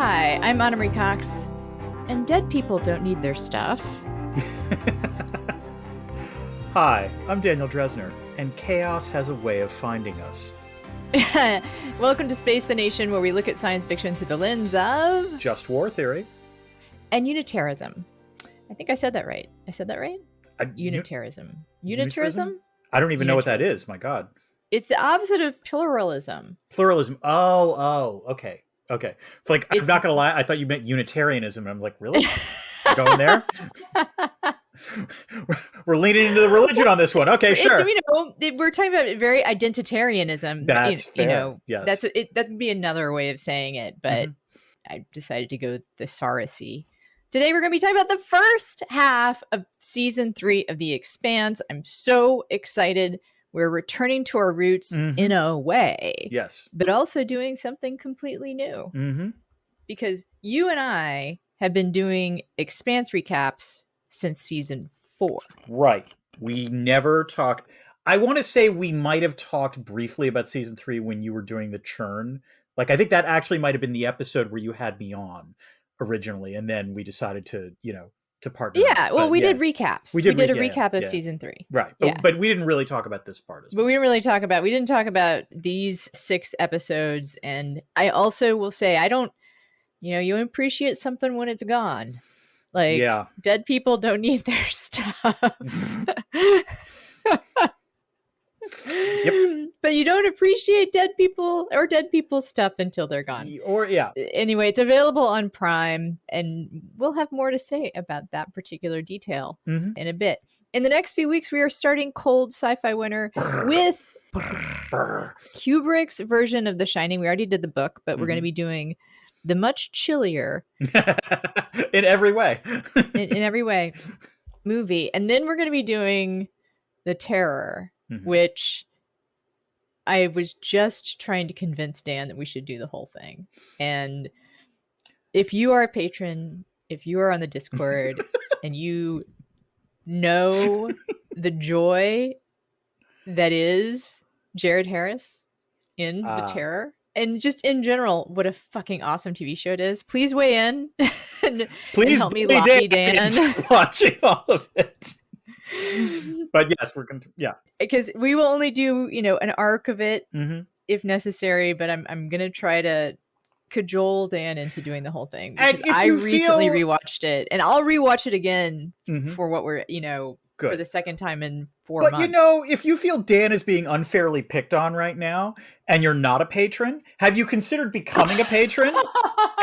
Hi, I'm Anna Marie Cox, and dead people don't need their stuff. Hi, I'm Daniel Dresner, and chaos has a way of finding us. Welcome to Space the Nation, where we look at science fiction through the lens of... Just war theory. And Unitarianism. I think I said that right. Unitarianism. Unitarianism? I don't even know what that is, my God. It's the opposite of pluralism. Pluralism. Oh, okay. I'm not going to lie, I thought you meant Unitarianism, and I'm like, really? Going there? We're leaning into the religion on this one. Okay, sure. We're talking about very identitarianism. That's fair. Yes. That would be another way of saying it, but I decided to go with thesaurus-y. Today we're going to be talking about the first half of season 3 of The Expanse. I'm so excited. We're returning to our roots in a way. Yes. But also doing something completely new. Because you and I have been doing Expanse recaps since season 4. Right. We never talked. I want to say we might have talked briefly about season 3 when you were doing the churn. Like, I think that actually might have been the episode where you had me on originally. And then we decided to partner. Yeah, well, we did recaps. We did a recap of season 3. Right. But we didn't really talk about this part. We didn't talk about these 6 episodes. And I also will say, you appreciate something when it's gone. Like, dead people don't need their stuff. Yep. But you don't appreciate dead people or dead people's stuff until they're gone. Anyway, it's available on Prime, and we'll have more to say about that particular detail in a bit. In the next few weeks, we are starting Cold Sci-Fi Winter with Kubrick's version of The Shining. We already did the book, but we're going to be doing the much chillier in every way in every way movie. And then we're going to be doing The Terror, which I was just trying to convince Dan that we should do the whole thing. And if you are a patron, if you are on the Discord and you know the joy that is Jared Harris in The Terror, and just in general, what a fucking awesome TV show it is, please weigh in and help me lobby Dan. Watching all of it. But yes, we're going to, because we will only do, an arc of it if necessary, but I'm going to try to cajole Dan into doing the whole thing. Because I recently rewatched it, and I'll rewatch it again for what we're, for the second time in 4 months. But if you feel Dan is being unfairly picked on right now and you're not a patron, have you considered becoming a patron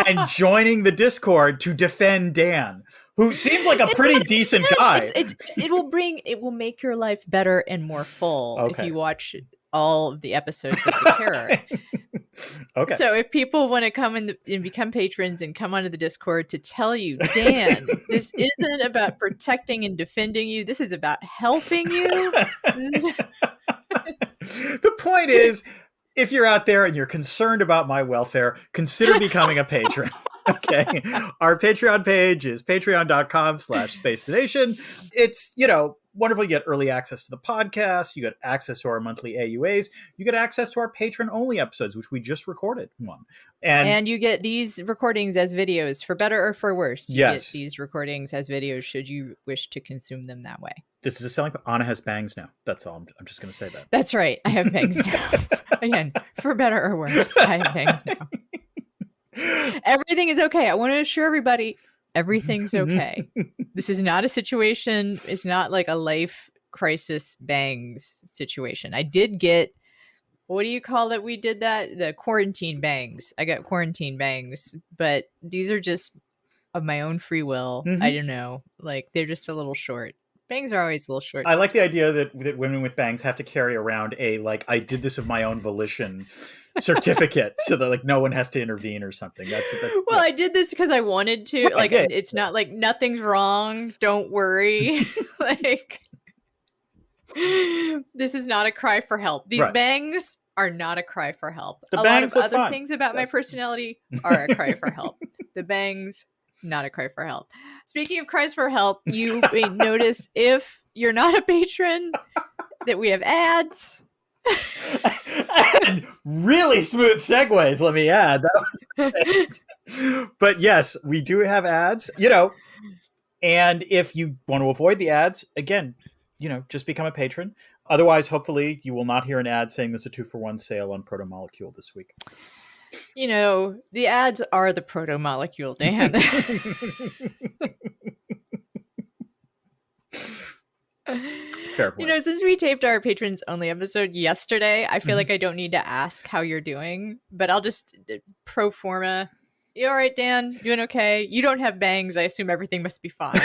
and joining the Discord to defend Dan, who seems like a pretty decent guy? It will make your life better and more full if you watch all of the episodes of The Terror. Okay. So if people want to come and become patrons and come onto the Discord to tell you, Dan, this isn't about protecting and defending you. This is about helping you. The point is, if you're out there and you're concerned about my welfare, consider becoming a patron. Okay. Our Patreon page is patreon.com/SpaceTheNation. It's, wonderful. You get early access to the podcast. You get access to our monthly AUAs. You get access to our patron-only episodes, which we just recorded one. And you get these recordings as videos, for better or for worse. You get these recordings as videos should you wish to consume them that way. This is a selling point. Anna has bangs now. That's all. I'm just going to say that. That's right. I have bangs now. Again, for better or worse, I have bangs now. Everything is okay. I want to assure everybody everything's okay. This is not a situation. It's not like a life crisis bangs situation. I did get, what do you call it? We did that? The quarantine bangs. I got quarantine bangs, but these are just of my own free will. I don't know. Like, they're just a little short. Bangs are always a little short. I like the idea that women with bangs have to carry around I did this of my own volition certificate so that no one has to intervene or something. I did this because I wanted to. Right, it's not like nothing's wrong. Don't worry. This is not a cry for help. These bangs are not a cry for help. A lot of other things about my personality are a cry for help. The bangs, not a cry for help. Speaking of cries for help, you may notice if you're not a patron that we have ads. And really smooth segues, let me add. That was But yes, we do have ads, you know, and if you want to avoid the ads, again, you know, just become a patron. Otherwise, hopefully, you will not hear an ad saying there's a 2-for-1 sale on Protomolecule this week. You know, the ads are the proto-molecule, Dan. Fair point. You know, since we taped our patrons only episode yesterday, I feel like I don't need to ask how you're doing, but I'll just pro forma. You all right, Dan? Doing okay? You don't have bangs. I assume everything must be fine.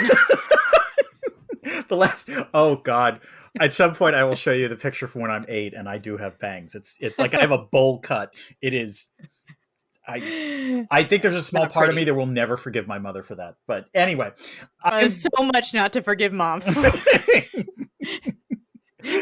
Oh God. At some point I will show you the picture from when I'm 8 and I do have bangs. It's like I have a bowl cut. It is I think there's a small part of me that will never forgive my mother for that. But anyway, there's so much not to forgive moms for.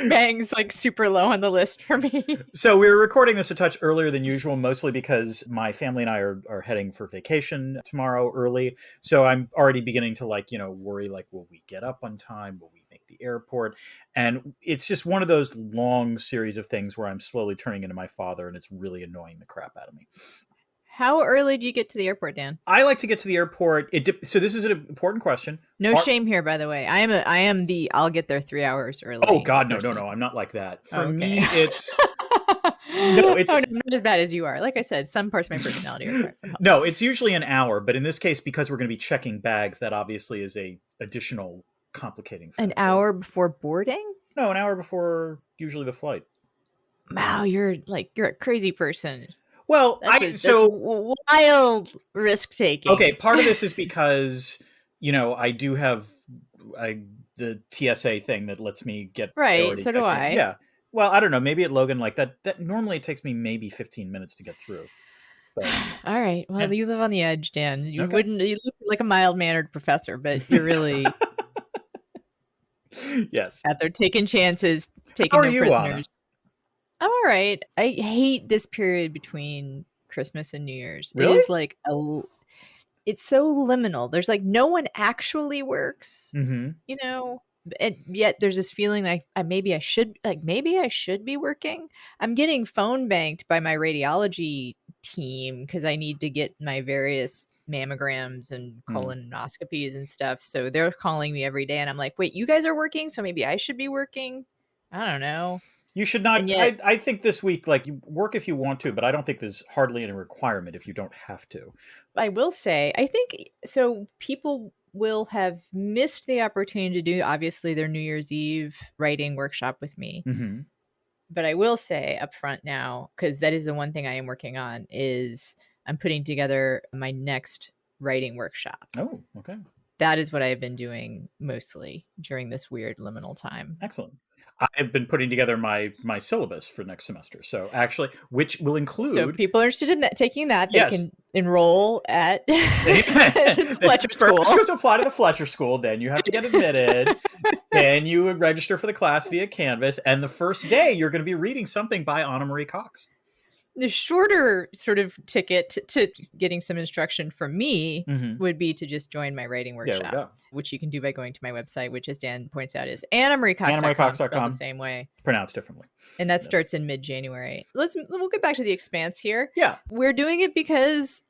Bangs like super low on the list for me. So we were recording this a touch earlier than usual, mostly because my family and I are heading for vacation tomorrow early. So I'm already beginning to worry, will we get up on time? Will we make the airport? And it's just one of those long series of things where I'm slowly turning into my father, and it's really annoying the crap out of me. How early do you get to the airport, Dan? I like to get to the airport. So this is an important question. No shame here, by the way. I am the I'll get there 3 hours early. Oh God, no. I'm not like that. For me, it's not as bad as you are. Like I said, some parts of my personality are. No, it's usually an hour, but in this case, because we're going to be checking bags, that obviously is a additional complicating factor. An hour before boarding? No, an hour before usually the flight. Wow, you're a crazy person. Well, that's wild risk taking. Okay, part of this is because I do have the TSA thing that lets me get right. So do I. Yeah. Well, I don't know. Maybe at Logan, that normally it takes me maybe 15 minutes to get through. But, all right. Well, you live on the edge, Dan. You look like a mild-mannered professor, but you're really yes out there taking chances, taking no prisoners. Anna? I'm all right. I hate this period between Christmas and New Year's. Really? It is it's so liminal. There's no one actually works, and yet there's this feeling like maybe I should be working. I'm getting phone banked by my radiology team because I need to get my various mammograms and colonoscopies and stuff. So they're calling me every day, and I'm like, wait, you guys are working, so maybe I should be working. I don't know. You should not. Yet, I think this week, you work if you want to, but I don't think there's hardly any requirement if you don't have to. I will say, I think so. People will have missed the opportunity to do, obviously, their New Year's Eve writing workshop with me. Mm-hmm. But I will say up front now, because that is the one thing I am working on, is I'm putting together my next writing workshop. Oh, okay. That is what I've been doing mostly during this weird liminal time. Excellent. I've been putting together my syllabus for next semester. So actually, which will include... So people are interested in taking that, they can enroll at Fletcher School. First you have to apply to the Fletcher School, then you have to get admitted, then you would register for the class via Canvas, and the first day you're going to be reading something by Anna Marie Cox. The shorter sort of ticket to getting some instruction from me would be to just join my writing workshop, which you can do by going to my website, which, as Dan points out, is AnnaMarieCox.com, spelled the same way. Pronounced differently. And that starts in mid-January. We'll get back to the Expanse here. Yeah. We're doing it because,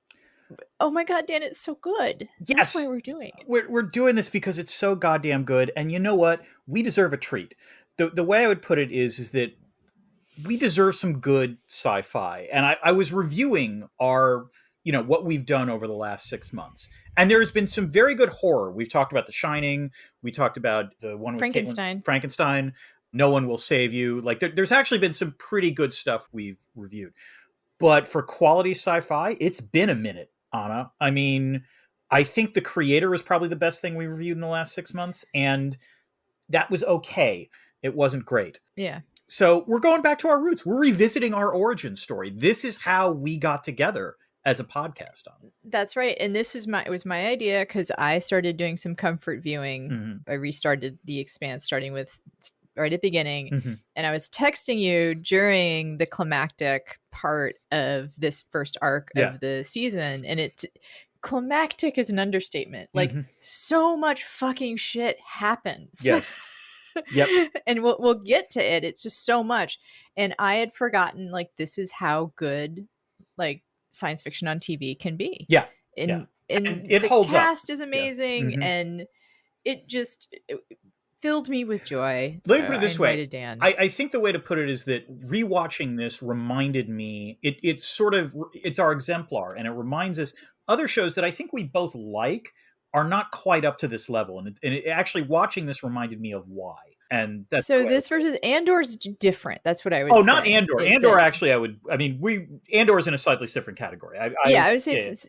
oh my God, Dan, it's so good. Yes. That's why we're doing it. We're doing this because it's so goddamn good. And you know what? We deserve a treat. The way I would put it is that we deserve some good sci-fi. And I was reviewing our, what we've done over the last 6 months. And there's been some very good horror. We've talked about The Shining. We talked about the one with Frankenstein. No One Will Save You. There's actually been some pretty good stuff we've reviewed. But for quality sci-fi, it's been a minute, Anna. I mean, I think The Creator is probably the best thing we reviewed in the last 6 months. And that was okay. It wasn't great. Yeah. So we're going back to our roots. We're revisiting our origin story. This is how we got together as a podcast on it. That's right. And it was my idea because I started doing some comfort viewing. Mm-hmm. I restarted the Expanse starting with right at the beginning. Mm-hmm. And I was texting you during the climactic part of this first arc of the season. And climactic is an understatement. So much fucking shit happens. Yes. Yep. And we'll get to it. It's just so much. And I had forgotten this is how good science fiction on TV can be. Yeah. and it the holds up. cast is amazing, and it just filled me with joy. Let so me put it this way. Dan. I think the way to put it is that rewatching this reminded me, it's our exemplar, and it reminds us other shows that I think we both like are not quite up to this level. And it actually, watching this reminded me of why. And that's so this versus Andor's different. That's what I would say. Oh, not Andor. Andor, actually, Andor's in a slightly different category. I would say it's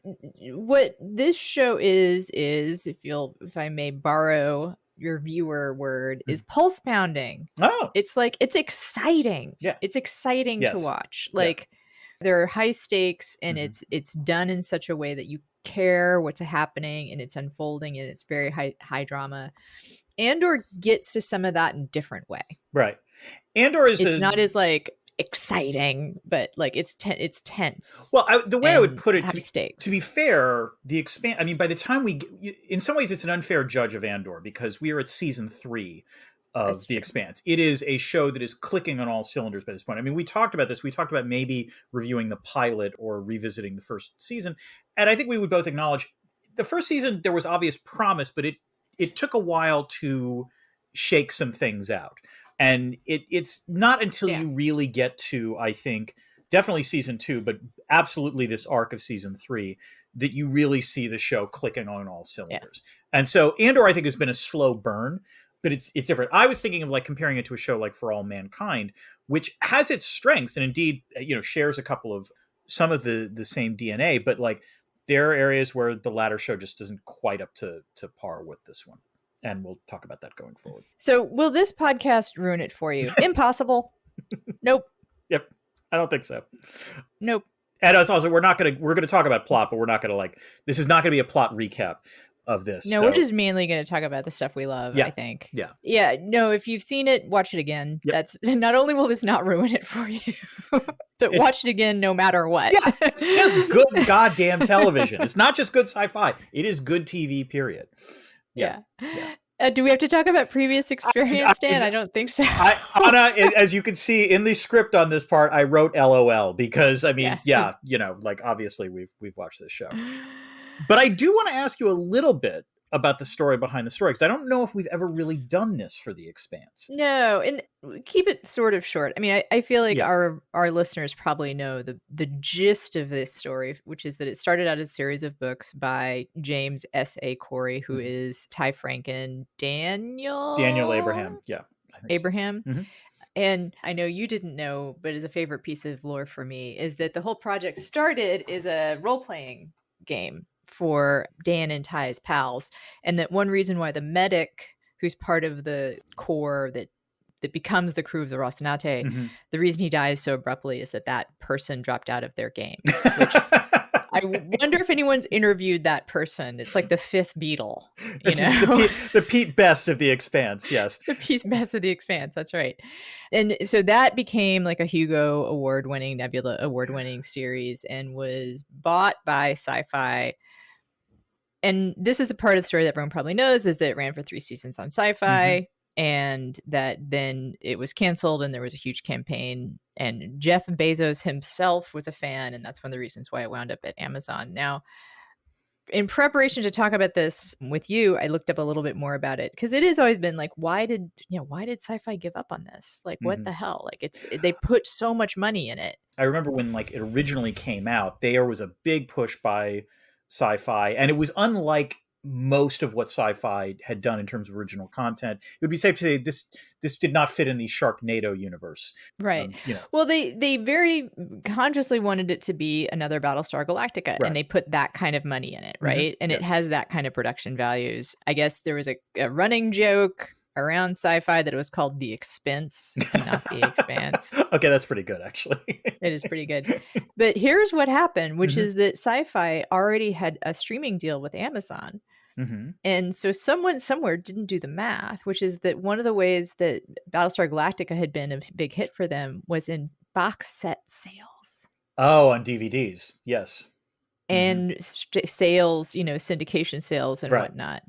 what this show is if I may borrow your viewer word, is pulse pounding. Oh. It's like, it's exciting. Yeah. It's exciting to watch. Like, there are high stakes, and it's done in such a way that you care what's happening, and it's unfolding, and it's very high drama. Andor gets to some of that in a different way. Right. Andor is it's not as like exciting, but like it's tense. Well, the way I would put it, to be fair, the Expanse, I mean, by the time in some ways, it's an unfair judge of Andor, because we are at season 3 of The Expanse. It is a show that is clicking on all cylinders by this point. I mean, we talked about this. We talked about maybe reviewing the pilot or revisiting the first season. And I think we would both acknowledge the first season, there was obvious promise, but it took a while to shake some things out. And it's not until you really get to, I think, definitely season 2, but absolutely this arc of season 3, that you really see the show clicking on all cylinders. And so Andor, I think, has been a slow burn, but it's different. I was thinking of like comparing it to a show like For All Mankind, which has its strengths and indeed, shares some of the same DNA, but like there are areas where the latter show just isn't quite up to par with this one. And we'll talk about that going forward. So will this podcast ruin it for you? Impossible. Nope. Yep. I don't think so. Nope. And also, we're going to talk about plot, but we're not going to this is not going to be a plot recap of this. No, we're just mainly going to talk about the stuff we love, I think. Yeah. Yeah. No, if you've seen it, watch it again. Yep. That's not only will this not ruin it for you, but watch it again no matter what. Yeah. It's just good goddamn television. It's not just good sci-fi. It is good TV, period. Yeah. Do we have to talk about previous experience, Dan? I don't think so. Anna, as you can see in the script on this part, I wrote LOL because, I mean, obviously we've watched this show. But I do want to ask you a little bit about the story behind the story, because I don't know if we've ever really done this for The Expanse. No, and keep it sort of short. I mean, I feel like our listeners probably know the gist of this story, which is that it started out as a series of books by James S.A. Corey, who is Ty Franken, Daniel Abraham. Yeah. Abraham. So. And I know you didn't know, but as a favorite piece of lore for me is that the whole project started as a role-playing game for Dan and Ty's pals, and that one reason why the medic, who's part of the core that becomes the crew of the Rocinante, the reason he dies so abruptly is that person dropped out of their game. Which I wonder if anyone's interviewed that person. It's like the fifth Beatle, the Pete Best of The Expanse. Yes, the Pete Best of The Expanse. That's right. And so that became like a Hugo award-winning, Nebula award-winning series, and was bought by Sci-Fi. And this is the part of the story that everyone probably knows, is that it ran for 3 seasons on Sci-Fi, and that then it was canceled, and there was a huge campaign. And Jeff Bezos himself was a fan, and that's one of the reasons why it wound up at Amazon. Now, in preparation to talk about this with you, I looked up a little bit more about it, because it has always been like, why did Sci-Fi give up on this? Like, what the hell? Like, they put so much money in it. I remember when it originally came out, there was a big push by Sci-Fi, and it was unlike most of what Sci-Fi had done in terms of original content. It would be safe to say this did not fit in the Sharknado universe, right? Well, they very consciously wanted it to be another Battlestar Galactica, and they put that kind of money in it, right? And it has that kind of production values. I guess there was a running joke around Sci-Fi that it was called The Expense, not The Expanse. Okay, that's pretty good, actually. It is pretty good. But here's what happened, which is that Sci-Fi already had a streaming deal with Amazon. And so someone somewhere didn't do the math, which is that one of the ways that Battlestar Galactica had been a big hit for them was in box set sales. Oh, on DVDs. Yes. And sales, syndication sales and whatnot.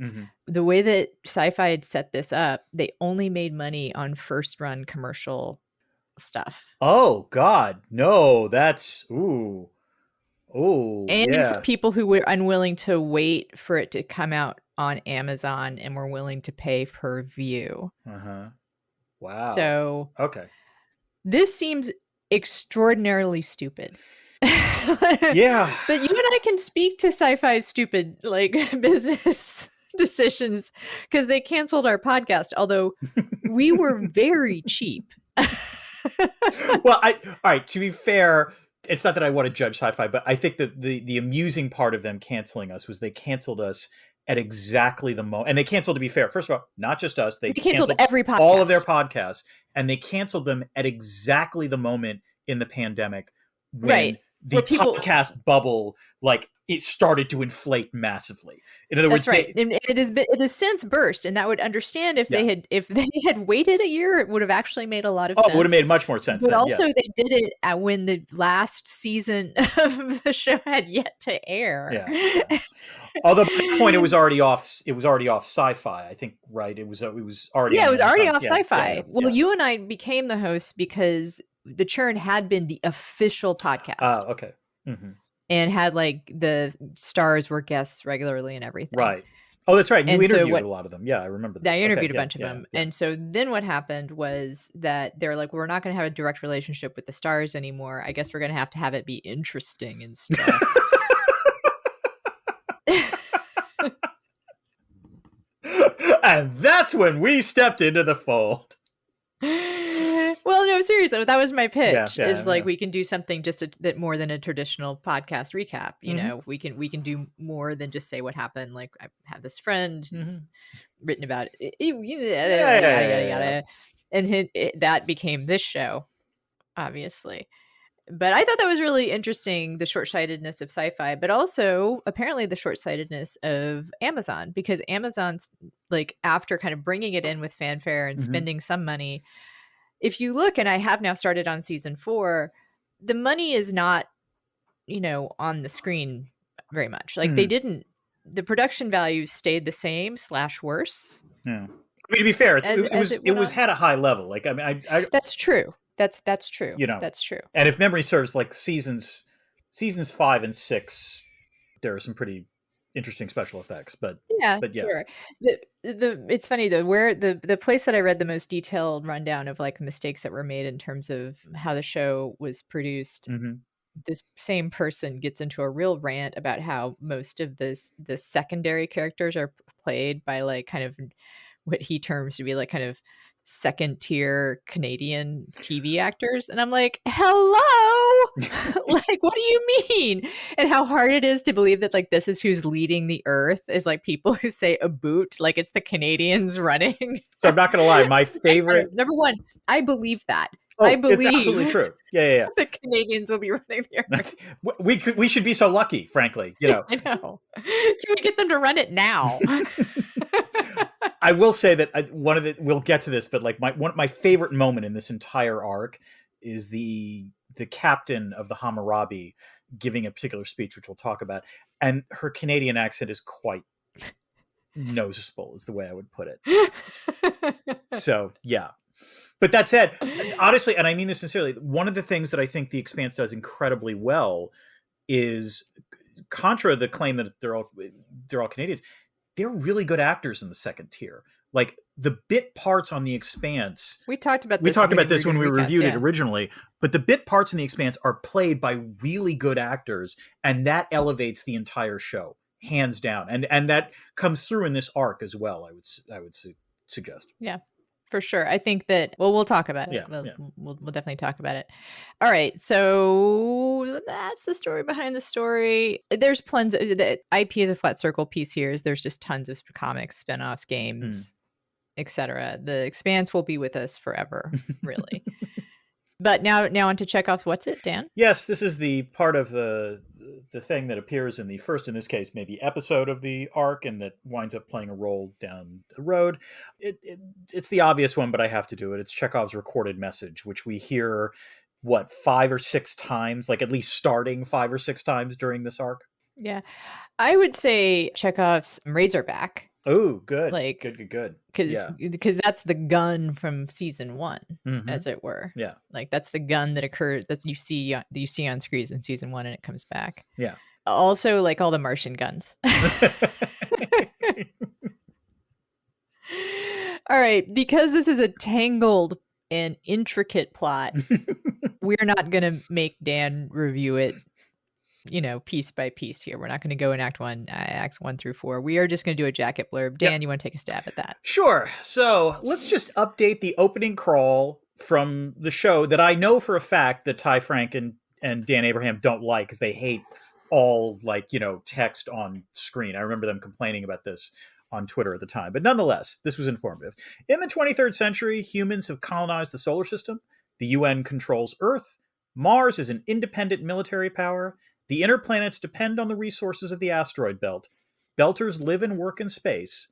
The way that Sci-Fi had set this up, they only made money on first run commercial stuff. Oh God, no, that's Oh, And yeah. for people who were unwilling to wait for it to come out on Amazon and were willing to pay per view. Uh-huh. Wow. So okay. This seems extraordinarily stupid. Yeah. But you and I can speak to Sci-Fi's stupid like business decisions because they canceled our podcast, although we were very cheap. Well, all right, to be fair, it's not that I want to judge Sci-Fi, but I think that the amusing part of them canceling us was they canceled us at exactly the moment. And they canceled, to be fair, first of all, not just us, they canceled every podcast. all of their podcasts, and they canceled them at exactly the moment in the pandemic when the podcast bubble, like, it started to inflate massively. In other words, it has since burst, and that would understand if they had waited a year, it would have actually made a lot of sense. It would have made much more sense. But also, they did it when the last season of the show had yet to air. Yeah. Although by that point it was already off. It was already off Sci-Fi, I think. Right? It was already. Yeah, it was already off Sci-Fi. Yeah. Well, you and I became the hosts because The Churn had been the official podcast. Oh, okay. Mm-hmm. And had like the stars were guests regularly and everything. Right. Oh, that's right. You interviewed a lot of them. Yeah, I remember this. I interviewed a bunch of them. Yeah. And so then what happened was that they're like, we're not going to have a direct relationship with the stars anymore. I guess we're going to have it be interesting and stuff. And that's when we stepped into the fold. Well, no, seriously, that was my pitch. We can do something that more than a traditional podcast recap. You know, we can do more than just say what happened. Like, I have this friend who's written about it, yada. And that became this show, obviously. But I thought that was really interesting, the short-sightedness of Sci-Fi, but also apparently the short-sightedness of Amazon, because Amazon's like, after kind of bringing it in with fanfare and spending some money, if you look, and I have now started on season 4, the money is not, on the screen very much. Like the production value stayed the same / worse. Yeah. I mean, to be fair, it was had a high level. Like, I mean, that's true. That's true. That's true. And if memory serves, like seasons 5 and 6, there are some pretty interesting special effects. But yeah. Sure. It's funny though, where the place that I read the most detailed rundown of like mistakes that were made in terms of how the show was produced. This same person gets into a real rant about how most of the secondary characters are played by like kind of what he terms to be like kind of second tier Canadian TV actors. And I'm like, hello, like, what do you mean? And how hard it is to believe that like, this is who's leading the earth is like people who say a boot, like it's the Canadians running. So I'm not going to lie. My favorite, number one, I believe that. I believe it's absolutely true. Yeah. The Canadians will be running the earth. We should be so lucky, frankly. I know. Can we get them to run it now? I will say that we'll get to this, but like my favorite moment in this entire arc is the captain of the Hammurabi giving a particular speech, which we'll talk about, and her Canadian accent is quite noticeable, is the way I would put it. So yeah. But that said, honestly, and I mean this sincerely, one of the things that I think The Expanse does incredibly well is, contra the claim that they're all Canadians, they're really good actors in the second tier. Like the bit parts on The Expanse. We talked about this when we reviewed it originally, but the bit parts in The Expanse are played by really good actors, and that elevates the entire show, hands down. And that comes through in this arc as well, I would suggest. Yeah. For sure. I think that, we'll talk about it. Yeah, we'll definitely talk about it. All right. So that's the story behind the story. There's plenty. The IP is a flat circle piece here. There's just tons of comics, spinoffs, games, etc. The Expanse will be with us forever, really. But now on to Chekhov's What's It, Dan? Yes, this is the part of the thing that appears in the first, in this case, maybe episode of the arc, and that winds up playing a role down the road. It's the obvious one, but I have to do it. It's Chekhov's recorded message, which we hear, 5 or 6 times, like at least starting 5 or 6 times during this arc? Yeah. I would say Chekhov's Razorback. Oh, good. Like, Good. because that's the gun from season 1, as it were. Yeah. Like, that's the gun that occurs that you see on screens in season 1, and it comes back. Yeah. Also, like all the Martian guns. All right, because this is a tangled and intricate plot, we're not going to make Dan review it, piece by piece here. We're not going to go in acts 1 through 4. We are just going to do a jacket blurb. Dan, you want to take a stab at that? Sure. So let's just update the opening crawl from the show that I know for a fact that Ty Frank and Dan Abraham don't like, because they hate all text on screen. I remember them complaining about this on Twitter at the time. But nonetheless, this was informative. In the 23rd century, humans have colonized the solar system. The UN controls Earth. Mars is an independent military power. The inner planets depend on the resources of the asteroid belt. Belters live and work in space.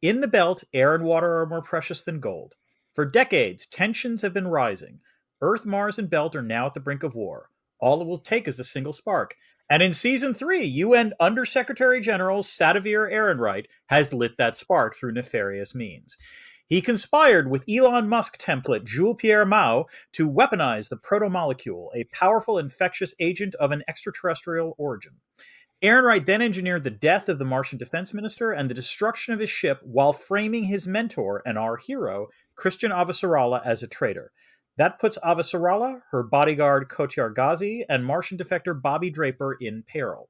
In the belt, air and water are more precious than gold. For decades, tensions have been rising. Earth, Mars, and Belt are now at the brink of war. All it will take is a single spark. And in Season 3, UN Undersecretary General Sadovir Ehrenreich has lit that spark through nefarious means. He conspired with Elon Musk template Jules Pierre Mao to weaponize the protomolecule, a powerful infectious agent of an extraterrestrial origin. Ehrenreich then engineered the death of the Martian defense minister and the destruction of his ship while framing his mentor and our hero, Christian Avasarala, as a traitor. That puts Avasarala, her bodyguard Kotyar Ghazi, and Martian defector Bobby Draper in peril.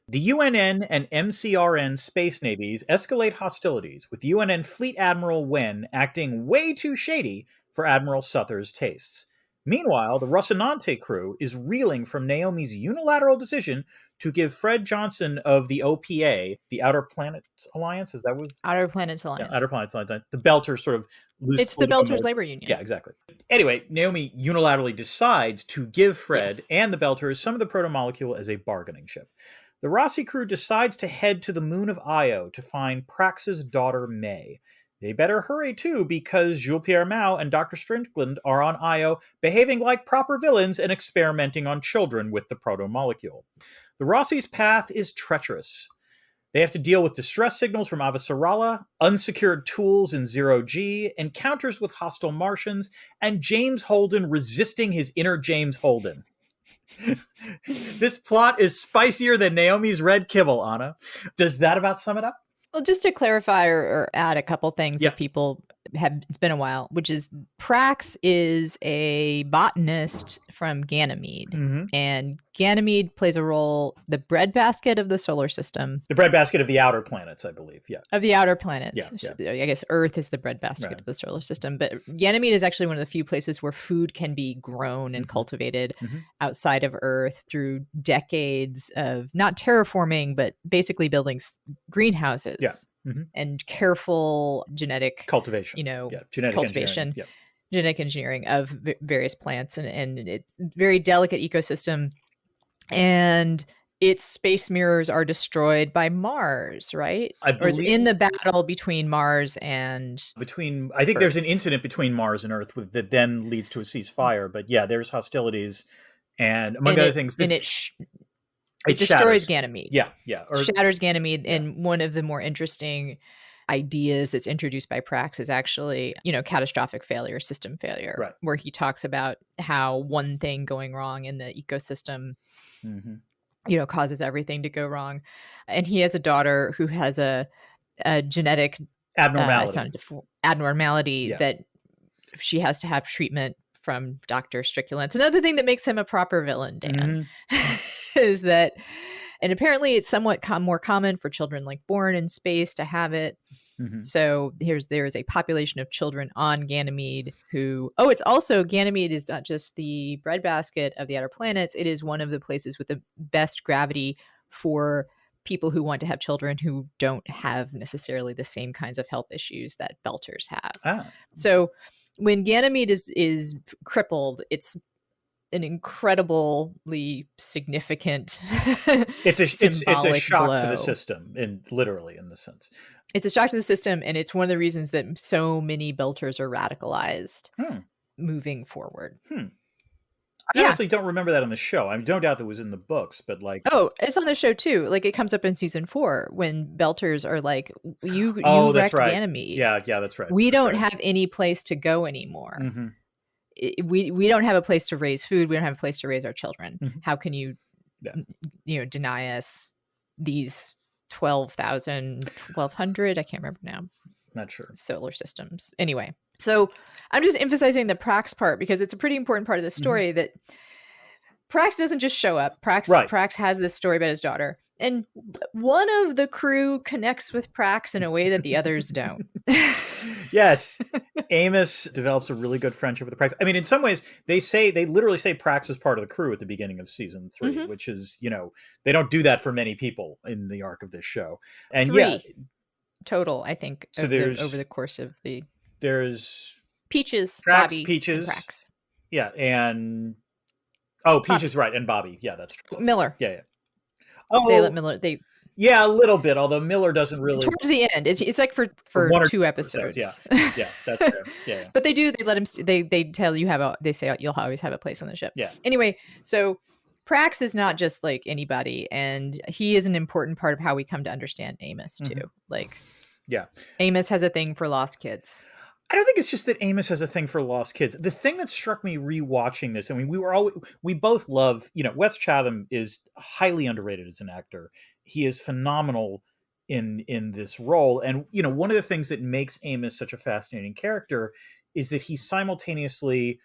The UNN and MCRN space navies escalate hostilities, with UNN Fleet Admiral Wen acting way too shady for Admiral Suther's tastes. Meanwhile, the Rocinante crew is reeling from Naomi's unilateral decision to give Fred Johnson of the OPA, the Outer Planets Alliance, is that what it's Outer Planets Alliance. Yeah, Outer Planets Alliance. The Belters sort of lose. It's the Belters Labor Union. Yeah, exactly. Anyway, Naomi unilaterally decides to give Fred and the Belters some of the protomolecule as a bargaining chip. The Rossi crew decides to head to the moon of Io to find Prax's daughter May. They better hurry, too, because Jules-Pierre Mao and Dr. Strickland are on Io, behaving like proper villains and experimenting on children with the protomolecule. The Rossi's path is treacherous. They have to deal with distress signals from Avasarala, unsecured tools in Zero-G, encounters with hostile Martians, and James Holden resisting his inner James Holden. This plot is spicier than Naomi's red kibble, Anna. Does that about sum it up? Well, just to clarify or add a couple things that people have, it's been a while, which is Prax is a botanist from Ganymede. And Ganymede plays a role, the breadbasket of the solar system. The breadbasket of the outer planets, I believe, Of the outer planets. I guess Earth is the breadbasket of the solar system. But Ganymede is actually one of the few places where food can be grown and cultivated outside of Earth through decades of not terraforming, but basically building greenhouses. And careful genetic cultivation, genetic cultivation, engineering. Genetic engineering of various plants, and it's very delicate ecosystem. And its space mirrors are destroyed by Mars, right? Or it's in the battle between Mars and I think Earth. There's an incident between Mars and Earth that then leads to a ceasefire. But there's hostilities, and among other things, it destroys Ganymede. Or shatters Ganymede. And one of the more interesting ideas that's introduced by Prax is actually, catastrophic failure, system failure, where he talks about how one thing going wrong in the ecosystem, causes everything to go wrong. And he has a daughter who has a genetic abnormality that she has to have treatment from Dr. Strickland. It's another thing that makes him a proper villain, Dan. Is that, and apparently it's somewhat more common for children born in space to have it. So there is a population of children on Ganymede it's also, Ganymede is not just the breadbasket of the outer planets. It is one of the places with the best gravity for people who want to have children who don't have necessarily the same kinds of health issues that Belters have. So when Ganymede is crippled, it's an incredibly significant it's a shock blow to the system, literally in the sense. It's a shock to the system, and it's one of the reasons that so many Belters are radicalized moving forward. I honestly don't remember that on the show. I no doubt that was in the books, but like, Oh, it's on the show too. Like it comes up in season 4 when Belters are like, you oh, that's wrecked right. Ganymede. Yeah, that's right. We That's don't right. have any place to go anymore. Mm-hmm. We don't have a place to raise food. We don't have a place to raise our children. Mm-hmm. How can you, deny us these 12,000, 1,200? I can't remember now. Not sure. Solar systems. Anyway, so I'm just emphasizing the Prax part because it's a pretty important part of the story that Prax doesn't just show up. Prax has this story about his daughter. And one of the crew connects with Prax in a way that the others don't. Yes. Amos develops a really good friendship with the Prax. I mean, in some ways, they literally say Prax is part of the crew at the beginning of season 3, which is, they don't do that for many people in the arc of this show. And 3 total, I think, so over the course of the... There's Peaches, Prax, Bobby, Peaches, and Prax. Yeah, and... Oh, Peaches, right, and Bobby. Yeah, that's true. Miller. Yeah. Oh, they let Miller... Yeah, a little bit, although Miller doesn't really... Towards the end. It's like for 2 episodes. Yeah, that's fair. Yeah. But they let him... They tell you they say you'll always have a place on the ship. Yeah. Anyway, so Prax is not just like anybody, and he is an important part of how we come to understand Amos too. Like, Amos has a thing for lost kids. I don't think it's just that Amos has a thing for lost kids. The thing that struck me rewatching this, I mean, we both love, Wes Chatham is highly underrated as an actor. He is phenomenal in this role. And, one of the things that makes Amos such a fascinating character is that he's simultaneously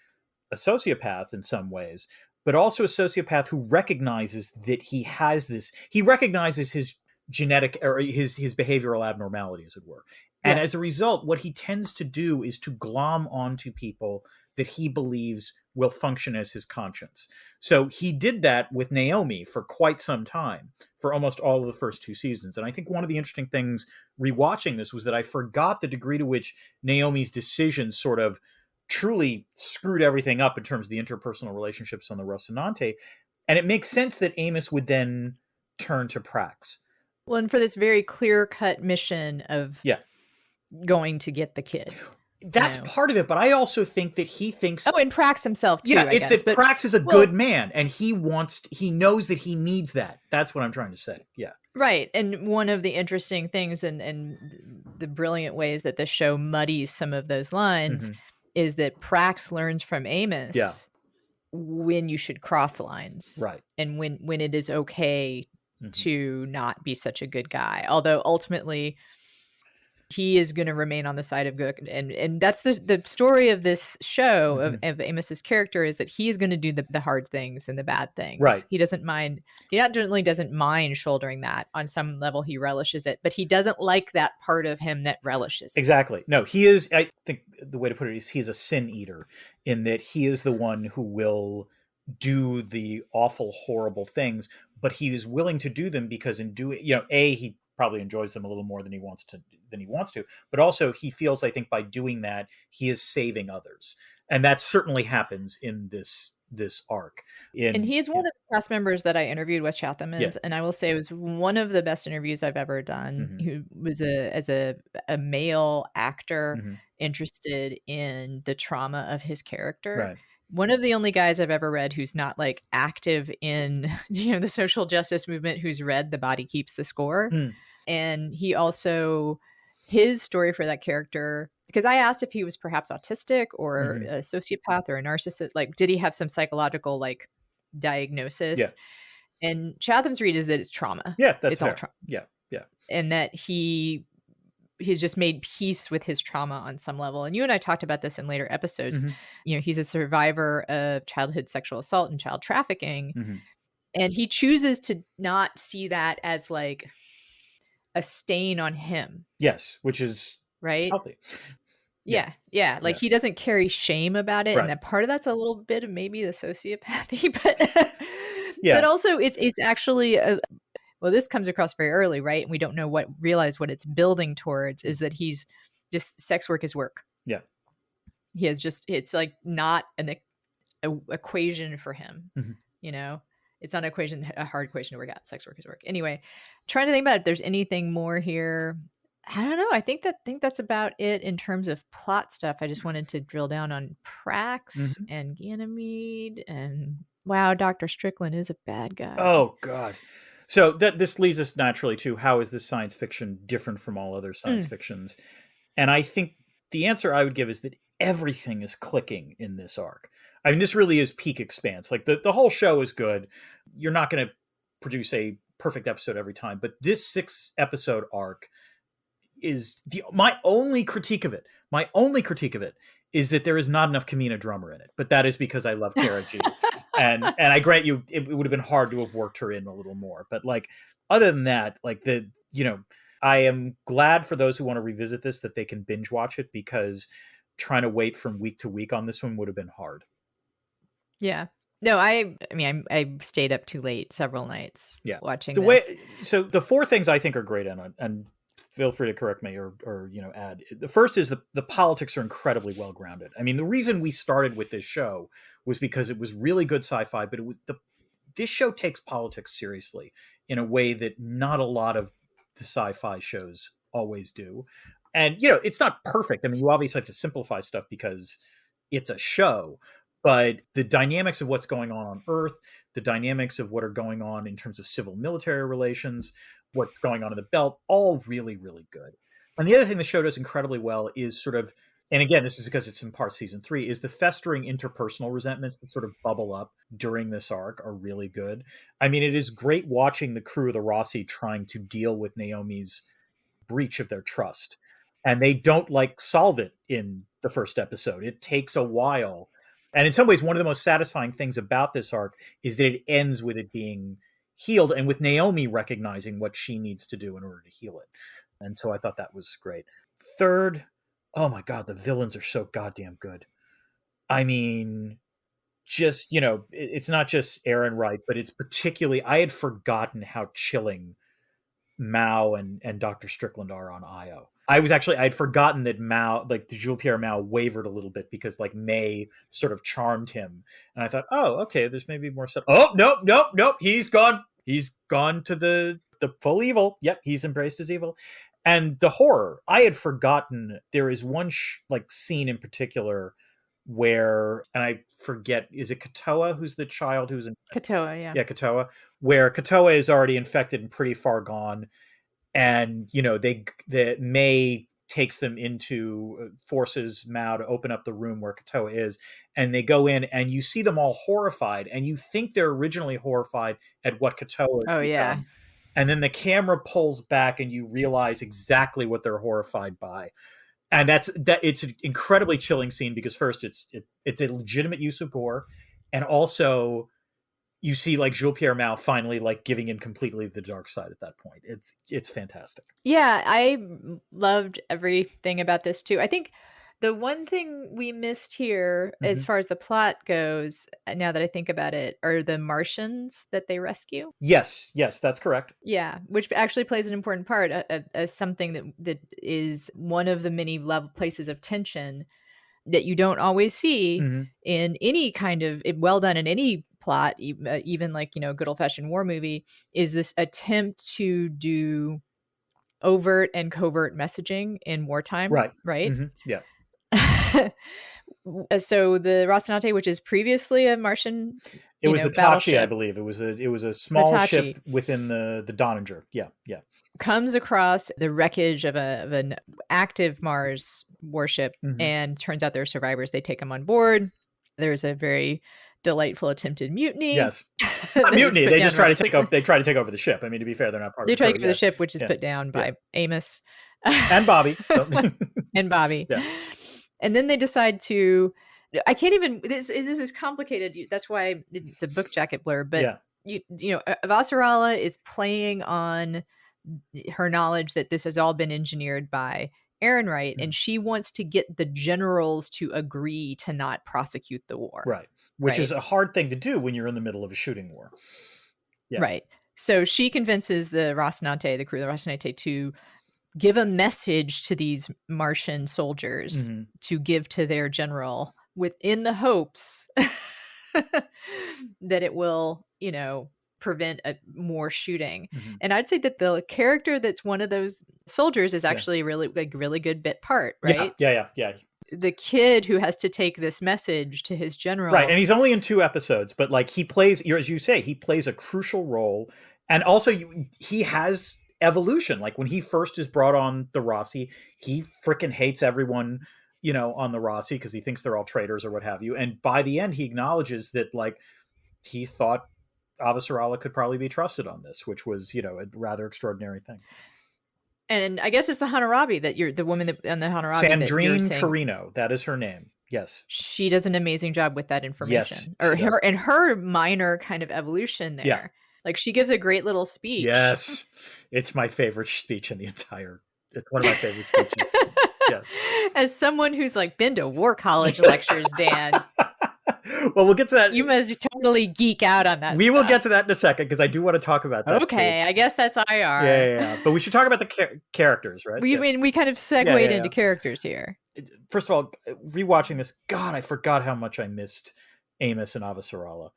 a sociopath in some ways, but also a sociopath who recognizes that he recognizes his genetic or his behavioral abnormality, as it were. And as a result, what he tends to do is to glom onto people that he believes will function as his conscience. So he did that with Naomi for quite some time, for almost all of the first 2 seasons. And I think one of the interesting things rewatching this was that I forgot the degree to which Naomi's decisions sort of truly screwed everything up in terms of the interpersonal relationships on the Rocinante. And it makes sense that Amos would then turn to Prax. Well, and for this very clear-cut mission of going to get the kid. That's part of it, but I also think that he thinks... Oh, and Prax himself, too, Yeah, it's that Prax is a good man, and he knows that he needs that. That's what I'm trying to say, yeah. Right, and one of the interesting things and the brilliant ways that this show muddies some of those lines is that Prax learns from Amos when you should cross lines. Right. And when it is okay to not be such a good guy. Although ultimately... he is going to remain on the side of good. And that's the story of this show of Amos's character is that he is going to do the hard things and the bad things. Right. He doesn't mind. He not generally doesn't mind shouldering that. On some level, he relishes it, but he doesn't like that part of him that relishes it. Exactly. No, he is, I think the way to put it is he is a sin eater in that he is the one who will do the awful, horrible things, but he is willing to do them because in doing, he probably enjoys them a little more than he wants to, but also he feels, I think, by doing that he is saving others, and that certainly happens in this arc. And he is one of the cast members that I interviewed. Wes Chatham is, and I will say it was one of the best interviews I've ever done. Who was as a male actor interested in the trauma of his character. Right. One of the only guys I've ever read who's not like active in the social justice movement, who's read The Body Keeps the Score. And he also, his story for that character, because I asked if he was perhaps autistic or a sociopath or a narcissist, like did he have some psychological like diagnosis? Yeah. And Chatham's read is that it's trauma. Yeah, that's it's fair. all trauma. Yeah. And that he's just made peace with his trauma on some level. And you and I talked about this in later episodes. He's a survivor of childhood sexual assault and child trafficking. And he chooses to not see that as like a stain on him. Yes, which is right. Healthy. Yeah. Like he doesn't carry shame about it. Right. And that part of that's a little bit of maybe the sociopathy, but but also it's actually well, this comes across very early, right? And we don't realize what it's building towards is that he's just sex work is work. Yeah. He has it's like not an equation for him, It's not a hard equation to work out. Sex work is work. Anyway, trying to think about if there's anything more here. I don't know. I think that's about it in terms of plot stuff. I just wanted to drill down on Prax and Ganymede, and wow, Dr. Strickland is a bad guy. Oh God. So this leads us naturally to, how is this science fiction different from all other science fictions? And I think the answer I would give is that everything is clicking in this arc. I mean, this really is peak Expanse. Like the whole show is good. You're not going to produce a perfect episode every time, but this 6-episode arc is my only critique of it. My only critique of it is that there is not enough Kamina Drummer in it. But that is because I love Kara G. and I grant you, it would have been hard to have worked her in a little more. But like, other than that, like I am glad for those who want to revisit this that they can binge watch it, because trying to wait from week to week on this one would have been hard. Yeah. No, I mean, I stayed up too late several nights watching this. So the 4 things I think are great on it, and feel free to correct me or add. The first is the politics are incredibly well grounded. I mean, the reason we started with this show was because it was really good sci-fi, but this show takes politics seriously in a way that not a lot of the sci-fi shows always do. And it's not perfect. I mean, you obviously have to simplify stuff because it's a show, but the dynamics of what's going on Earth, the dynamics of what are going on in terms of civil military relations, what's going on in the belt, all really, really good. And the other thing the show does incredibly well is sort of, and again, this is because it's in part season 3, is the festering interpersonal resentments that sort of bubble up during this arc are really good. I mean, it is great watching the crew of the Rossi trying to deal with Naomi's breach of their trust. And they don't solve it in the first episode. It takes a while. And in some ways, one of the most satisfying things about this arc is that it ends with it being healed and with Naomi recognizing what she needs to do in order to heal it. And so I thought that was great. Third, oh my God, the villains are so goddamn good. I mean, just, it's not just Aaron Wright, but it's particularly, I had forgotten how chilling Mao and Dr. Strickland are on Io. I'd forgotten that Mao, the Jules Pierre Mao, wavered a little bit because May sort of charmed him. And I thought, oh, okay, there's maybe more stuff. Oh, nope. He's gone. He's gone to the full evil. Yep, he's embraced his evil. And the horror, I had forgotten. There is one scene in particular where, and I forget, is it Katoa who's the child who's in Katoa, yeah. Yeah, Katoa, where Katoa is already infected and pretty far gone. And, the May takes them into, forces Mao to open up the room where Katoa is. And they go in and you see them all horrified. And you think they're originally horrified at what Katoa has become. Yeah. And then the camera pulls back and you realize exactly what they're horrified by. And it's an incredibly chilling scene because first it's a legitimate use of gore. And also you see Jules Pierre Mao finally giving in completely to the dark side at that point. It's fantastic. Yeah, I loved everything about this too. I think the one thing we missed here, as far as the plot goes, now that I think about it, are the Martians that they rescue. Yes, that's correct. Yeah, which actually plays an important part as something that is one of the many places of tension that you don't always see in any kind of well done in any plot, even good old fashioned war movie, is this attempt to do overt and covert messaging in wartime. Right. Yeah. So the Rocinante, which is previously a Martian, it was the Tachi, I believe. It was a small ship within the Donninger. Yeah. Comes across the wreckage of an active Mars warship, and turns out they're survivors. They take them on board. There's a very delightful attempted mutiny. Yes, mutiny. They just try to take over. They try to take over the ship. I mean, to be fair, they're not part. They try to take over the ship, which is put down by Amos and Bobby. And Bobby. Yeah. And then they decide to. I can't even. This is complicated. That's why it's a book jacket blurb. But Avasarala is playing on her knowledge that this has all been engineered by Aaron Wright, and she wants to get the generals to agree to not prosecute the war. Right. Which is a hard thing to do when you're in the middle of a shooting war. Yeah. Right. So she convinces the Rocinante, the crew of the Rocinante, to give a message to these Martian soldiers to give to their general within the hopes that it will, prevent more shooting. And I'd say that the character that's one of those soldiers is actually really good bit part, right? Yeah. The kid who has to take this message to his general. Right, and he's only in 2 episodes, but like he plays, as you say, he plays a crucial role, and also he has evolution. Like when he first is brought on the Rossi, he freaking hates everyone, on the Rossi because he thinks they're all traitors or what have you. And by the end, he acknowledges that like he thought Avasarala could probably be trusted on this, which was a rather extraordinary thing. And I guess it's the Hammurabi that you're the woman on the Hammurabi. Sandrine Carino, that is her name. Yes, she does an amazing job with that information. Yes, her minor kind of evolution there. Yeah. Like she gives a great little speech. Yes, it's my favorite speech in the entire. It's one of my favorite speeches. Yes. As someone who's like been to war college lectures, Dan. Well, we'll get to that. You must totally geek out on that. We will get to that in a second because I do want to talk about that. Okay, speech. I guess that's IR. Yeah. But we should talk about the characters, right? We kind of segued into characters here. First of all, rewatching this, God, I forgot how much I missed Amos and Avasarala.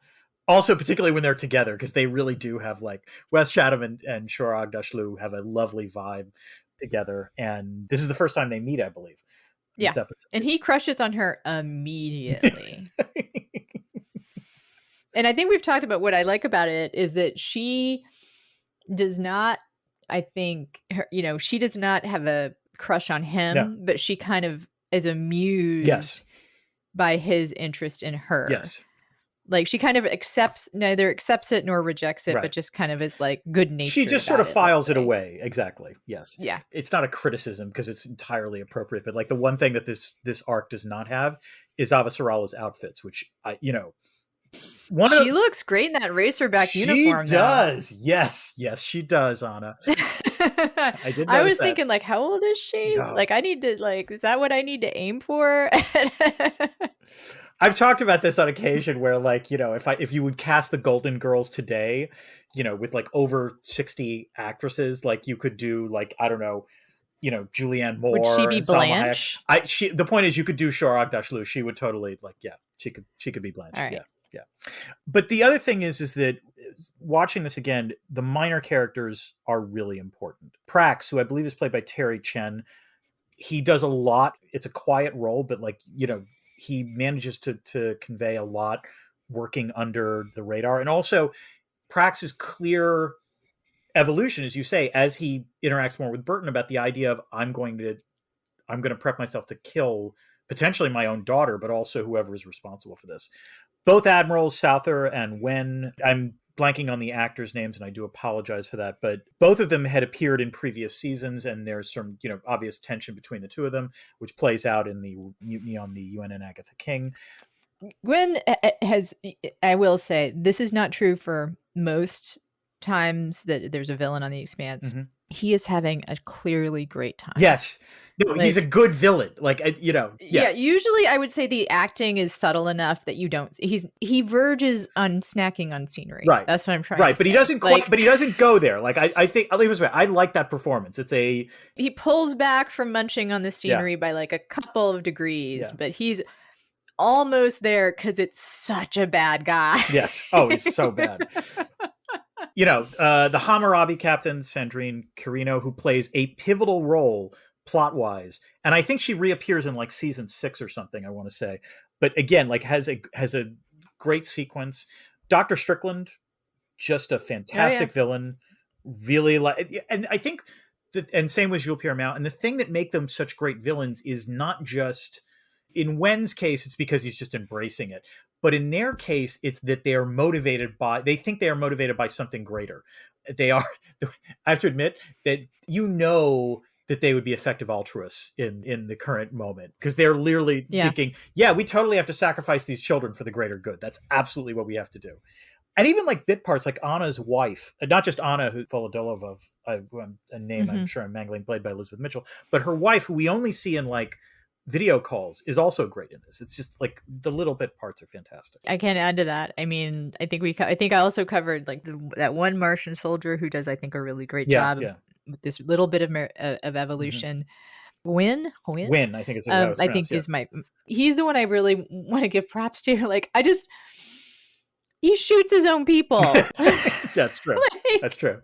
Also, particularly when they're together, because they really do have like Wes Chatham and Shor Agdashlu have a lovely vibe together, and this is the first time they meet, I believe. Yeah, and he crushes on her immediately. And I think we've talked about what I like about it is that she does not, I think, she does not have a crush on him, but she kind of is amused by his interest in her. Yes. Like she kind of neither accepts it nor rejects it, but just kind of is like good natured. She just sort of files it away. Exactly. Yes. Yeah. It's not a criticism because it's entirely appropriate. But like the one thing that this arc does not have is Avasarala's outfits, which she looks great in that racerback uniform. She does. Yes, she does, Anna. I was thinking, like, how old is she? No. Like, I need to, like, is that what I need to aim for? I've talked about this on occasion where, like, if you would cast the Golden Girls today, with like over 60 actresses, like you could do like, I don't know, Julianne Moore. Would she be Blanche? The point is you could do Shor Agdashlu. She would totally she could be Blanche. Right. Yeah. But the other thing is that watching this again, the minor characters are really important. Prax, who I believe is played by Terry Chen, he does a lot. It's a quiet role, but like, he manages to convey a lot working under the radar. And also Prax's clear evolution, as you say, as he interacts more with Burton about the idea of I'm going to prep myself to kill potentially my own daughter, but also whoever is responsible for this. Both Admirals, Souther and Wen, I'm blanking on the actors' names and I do apologize for that, but both of them had appeared in previous seasons and there's some, obvious tension between the two of them, which plays out in the mutiny on the UNN Agatha King. Wen has, I will say, this is not true for most times that there's a villain on the Expanse. Mm-hmm. He is having a clearly great time. Yes. No, like, he's a good villain. Like, Yeah, usually I would say the acting is subtle enough that you don't. He verges on snacking on scenery. Right. That's what I'm trying to say. Right, but he doesn't but he doesn't go there. Like, I think, I'll leave this way. I like that performance. He pulls back from munching on the scenery by like a couple of degrees, but he's almost there because it's such a bad guy. Yes. Oh, he's so bad. The Hammurabi captain, Sandrine Carino, who plays a pivotal role plot-wise. And I think she reappears in like season 6 or something, I want to say. But again, like has a great sequence. Dr. Strickland, just a fantastic villain. Really and I think and same with Jules Pierre Mao. And the thing that make them such great villains is not just, in Wen's case, it's because he's just embracing it. But in their case, it's that they think they are motivated by something greater. They are, I have to admit that that they would be effective altruists in the current moment because they're literally thinking, we totally have to sacrifice these children for the greater good. That's absolutely what we have to do. And even like bit parts, like Anna's wife, not just Anna Volodilova, a name I'm sure I'm mangling, played by Elizabeth Mitchell, but her wife, who we only see in like video calls, is also great in this. It's just like the little bit parts are fantastic. I can't add to that. I mean, I think I also covered like that one Martian soldier who does, I think, a really great job with this little bit of evolution. Win, I think is I think he's the one I really want to give props to. Like, He shoots his own people. That's true. Like, that's true.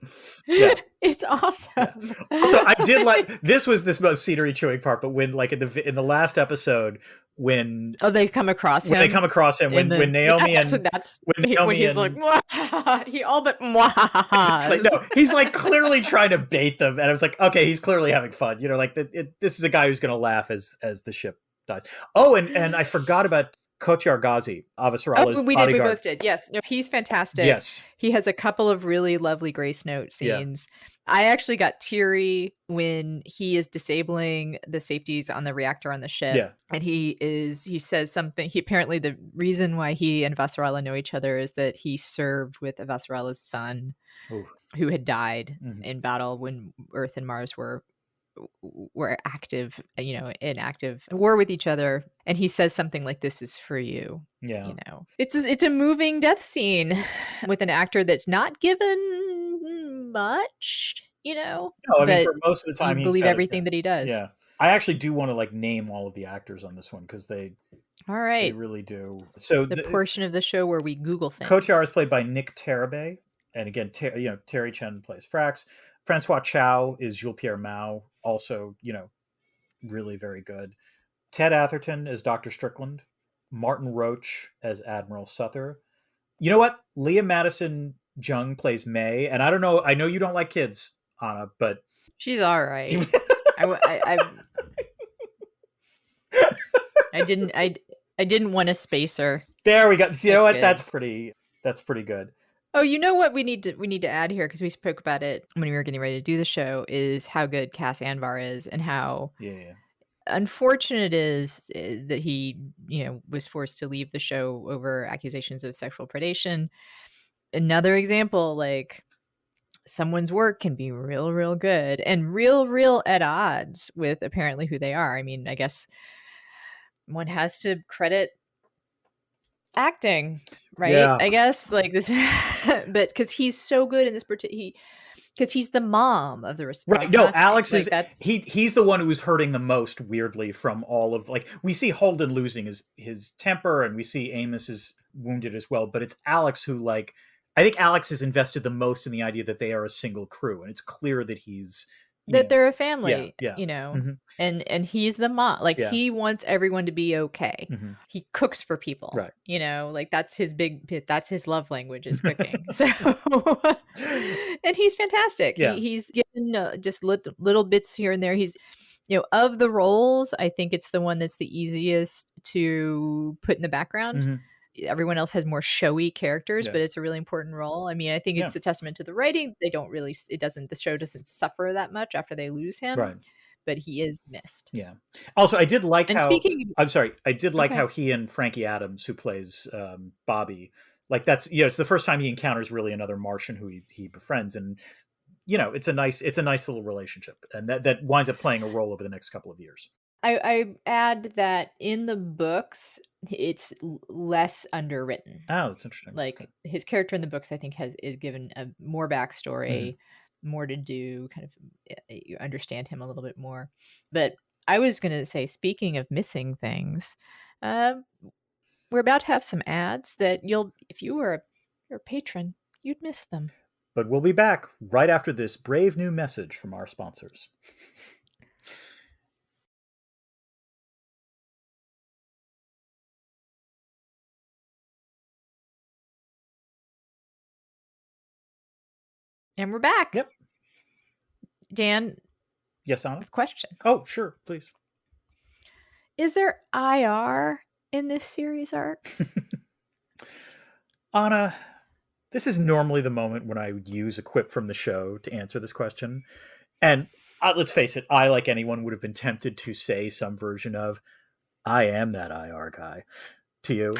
Yeah. It's awesome. Yeah. So I did like, this was this most scenery chewing part, but when like in the last episode, when they come across him. they come across him, when Naomi that's when he's like, Mwah! He all but exactly. No, he's like clearly trying to bait them, and I was like, okay, he's clearly having fun. You know, like this is a guy who's going to laugh as the ship dies. Oh, and I forgot about Kochar Ghazi, Avasarala's bodyguard. We both did. Yes, no, he's fantastic. Yes, he has a couple of really lovely Grace Note scenes. Yeah. I actually got teary when he is disabling the safeties on the reactor on the ship. Yeah. And he says something. He apparently, the reason why he and Avasarala know each other is that he served with Avasarala's son, who had died in battle when Earth and Mars were active, in active war with each other. And he says something like, "This is for you." Yeah. It's a moving death scene with an actor that's not given much, No, I mean, for most of the time, you believe everything that he does. Yeah. I actually do want to like name all of the actors on this one, because they really do. So the portion of the show where we Google things. Kochar is played by Nick Terabay, and again, Terry Chen plays Frax. Francois Chow is Jules Pierre Mao, also really very good. Ted Atherton as Dr. Strickland. Martin Roach as Admiral Suther. You know what? Leah Madison Jung plays May, and I don't know. I know you don't like kids, Anna, but she's all right. I didn't want to space her. There we go. You know what? Good. That's pretty good. Oh, you know what we need to add here, because we spoke about it when we were getting ready to do the show, is how good Cass Anvar is, and how unfortunate it is that he was forced to leave the show over accusations of sexual predation. Another example, like, someone's work can be real good and real at odds with apparently who they are. I mean, I guess one has to credit acting, right? Yeah. I guess, like this, but because he's so good in this particular, because he's the mom of the right. No, Alex is he's the one who is hurting the most, weirdly, from all of, like, we see Holden losing his temper, and we see Amos is wounded as well, but it's Alex who, like, I think Alex has invested the most in the idea that they are a single crew, and it's clear that they're a family, and he's the mom. Like, he wants everyone to be okay. He cooks for people, right? Like, that's his love language, is cooking. So, and he's fantastic. Yeah. He's given just little bits here and there. He's, of the roles, I think it's the one that's the easiest to put in the background. Everyone else has more showy characters, but it's a really important role. I mean, I think it's a testament to the writing. The show doesn't suffer that much after they lose him, right? But he is missed. Yeah. Also, I did like how he and Frankie Adams, who plays Bobby, like, that's, it's the first time he encounters really another Martian who he befriends, and it's a nice little relationship, and that winds up playing a role over the next couple of years. I add that in the books, it's less underwritten. Oh, that's interesting. Like, his character in the books, I think, is given a more backstory, more to do, kind of, you understand him a little bit more. But I was going to say, speaking of missing things, we're about to have some ads that if you were a patron, you'd miss them. But we'll be back right after this brave new message from our sponsors. And we're back. Yep. Dan. Yes, Anna? Question. Oh, sure, please. Is there IR in this series arc? Anna, this is normally the moment when I would use a quip from the show to answer this question. And let's face it, I, like anyone, would have been tempted to say some version of, "I am that IR guy," to you.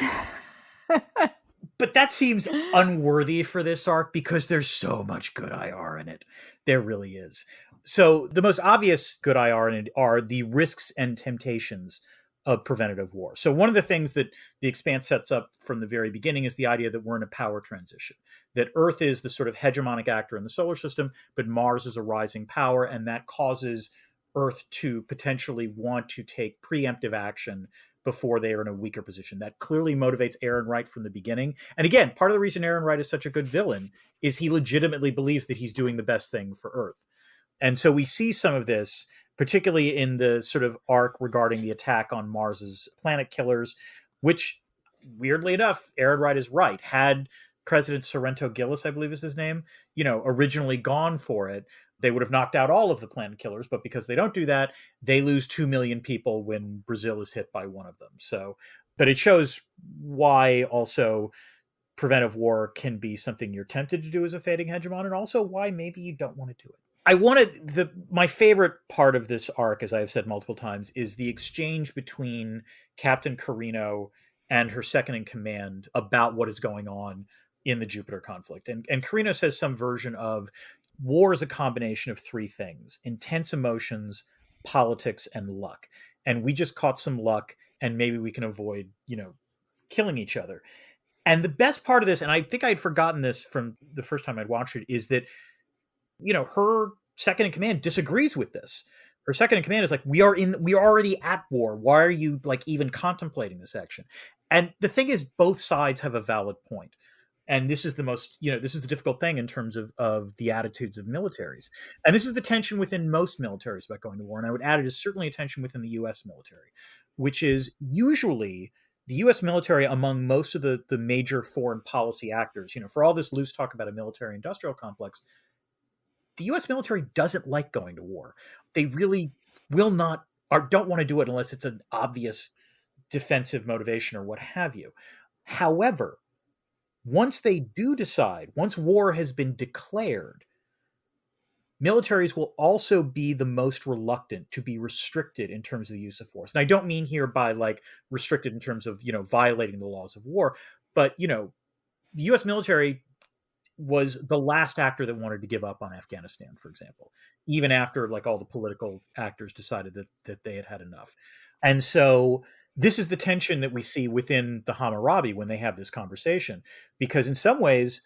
But that seems unworthy for this arc, because there's so much good IR in it. There really is. So the most obvious good IR in it are the risks and temptations of preventative war. So one of the things that the Expanse sets up from the very beginning is the idea that we're in a power transition, that Earth is the sort of hegemonic actor in the solar system, but Mars is a rising power, and that causes Earth to potentially want to take preemptive action before they are in a weaker position. That clearly motivates Aaron Wright from the beginning. And again, part of the reason Aaron Wright is such a good villain is he legitimately believes that he's doing the best thing for Earth. And so we see some of this, particularly in the sort of arc regarding the attack on Mars's planet killers, which, weirdly enough, Aaron Wright is right. Had President Sorrento Gillis, I believe is his name, originally gone for it, they would have knocked out all of the planet killers. But because they don't do that, they lose 2 million people when Brazil is hit by one of them. So, but it shows why also preventive war can be something you're tempted to do as a fading hegemon, and also why maybe you don't want to do it. My favorite part of this arc, as I have said multiple times, is the exchange between Captain Carino and her second in command about what is going on in the Jupiter conflict. And Carino says some version of war is a combination of 3 things: intense emotions, politics, and luck. And we just caught some luck, and maybe we can avoid, killing each other. And the best part of this, and I think I'd forgotten this from the first time I'd watched it, is that her second in command disagrees with this. Her second in command is like, we are already at war. Why are you even contemplating this action? And the thing is, both sides have a valid point. And this is the most, this is the difficult thing in terms of the attitudes of militaries. And this is the tension within most militaries about going to war. And I would add it is certainly a tension within the US military, which is usually the U.S. military, among most of the major foreign policy actors, for all this loose talk about a military-industrial complex, the U.S. military doesn't like going to war. They really will not, or don't want to do it unless it's an obvious defensive motivation or what have you. However, once they do decide, once war has been declared, militaries will also be the most reluctant to be restricted in terms of the use of force. And I don't mean here by restricted in terms of, violating the laws of war, but, the U.S. military was the last actor that wanted to give up on Afghanistan, for example, even after all the political actors decided that they had had enough. And so this is the tension that we see within the Hammurabi when they have this conversation, because in some ways,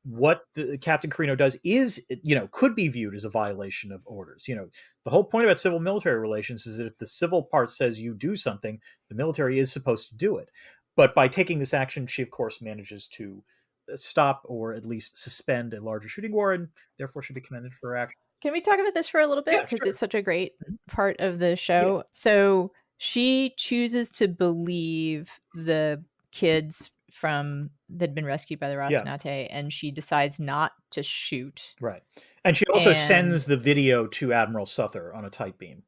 what the Captain Carino does is, could be viewed as a violation of orders. The whole point about civil military relations is that if the civil part says you do something, the military is supposed to do it. But by taking this action, she, of course, manages to stop or at least suspend a larger shooting war, and therefore should be commended for her action. Can we talk about this for a little bit? Because It's such a great part of the show. Yeah. So she chooses to believe the kids that had been rescued by the Rocinante, and she decides not to shoot. Right. And she also sends the video to Admiral Suther on a tight beam,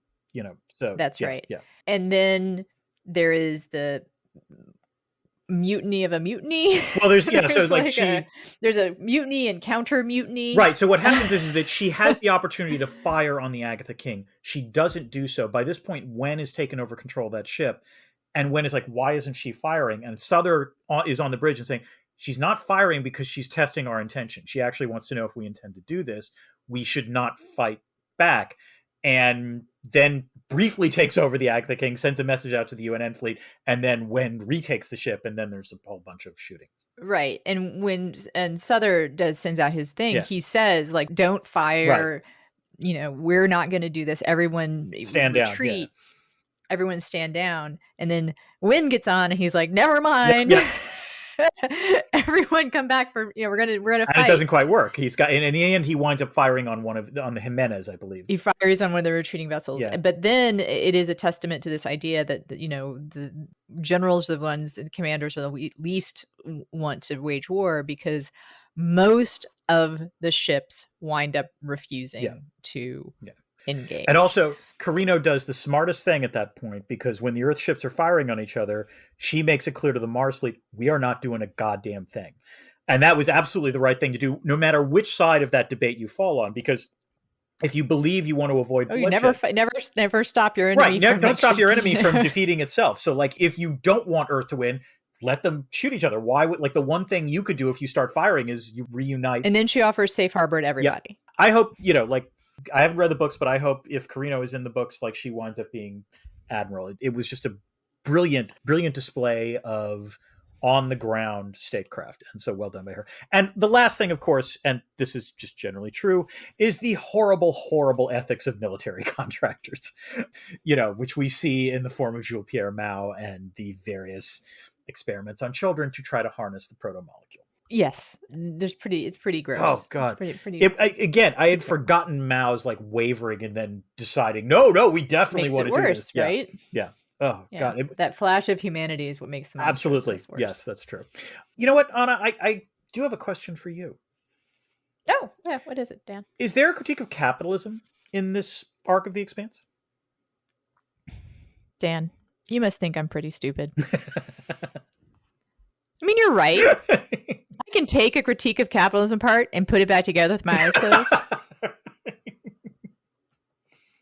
so that's right. Yeah. And then there is the mutiny of a mutiny. Well, there's there's a mutiny and counter mutiny. Right. So what happens is that she has the opportunity to fire on the Agatha King. She doesn't do so. By this point, Wen has taken over control of that ship. And Wen is like, why isn't she firing? And Suther is on the bridge and saying, she's not firing because she's testing our intention. She actually wants to know if we intend to do this. We should not fight back. And then briefly takes over the Agatha King, sends a message out to the UNN fleet, and then Wen retakes the ship, and then there's a whole bunch of shooting. Right. And when Suther sends out his thing, he says, don't fire, we're not going to do this. Everyone stand retreat. Down. Yeah. Everyone stand down. And then Wynn gets on and he's like, never mind. Yeah. Everyone come back for, we're gonna fight. And it doesn't quite work. In the end, he winds up firing on the Jimenez, I believe. He fires on one of the retreating vessels. Yeah. But then it is a testament to this idea that, the generals are the ones, the commanders are the least want to wage war, because most of the ships wind up refusing to engage. And also, Carino does the smartest thing at that point, because when the Earth ships are firing on each other, she makes it clear to the Mars fleet, we are not doing a goddamn thing. And that was absolutely the right thing to do, no matter which side of that debate you fall on, because if you believe you want to avoid bloodshed, you never stop your enemy. Right, don't stop your enemy from defeating itself. So, if you don't want Earth to win, let them shoot each other. Why would the one thing you could do if you start firing is you reunite. And then she offers safe harbor to everybody. Yeah. I hope I haven't read the books, but I hope if Carino is in the books, she winds up being admiral. It was just a brilliant display of on the ground statecraft. And so well done by her. And the last thing, of course, and this is just generally true, is the horrible, horrible ethics of military contractors, which we see in the form of Jules Pierre Mao and the various experiments on children to try to harness the proto-molecule. Yes, it's pretty gross. Oh God! Pretty again, I had forgotten Mao's like wavering and then deciding, no, we definitely want to do this, right? Yeah. Oh God! That flash of humanity is what makes them absolutely worse. Yes, that's true. You know what, Anna? I do have a question for you. Oh yeah, what is it, Dan? Is there a critique of capitalism in this arc of The Expanse? Dan, you must think I'm pretty stupid. I mean, you're right. I can take a critique of capitalism apart and put it back together with my eyes closed.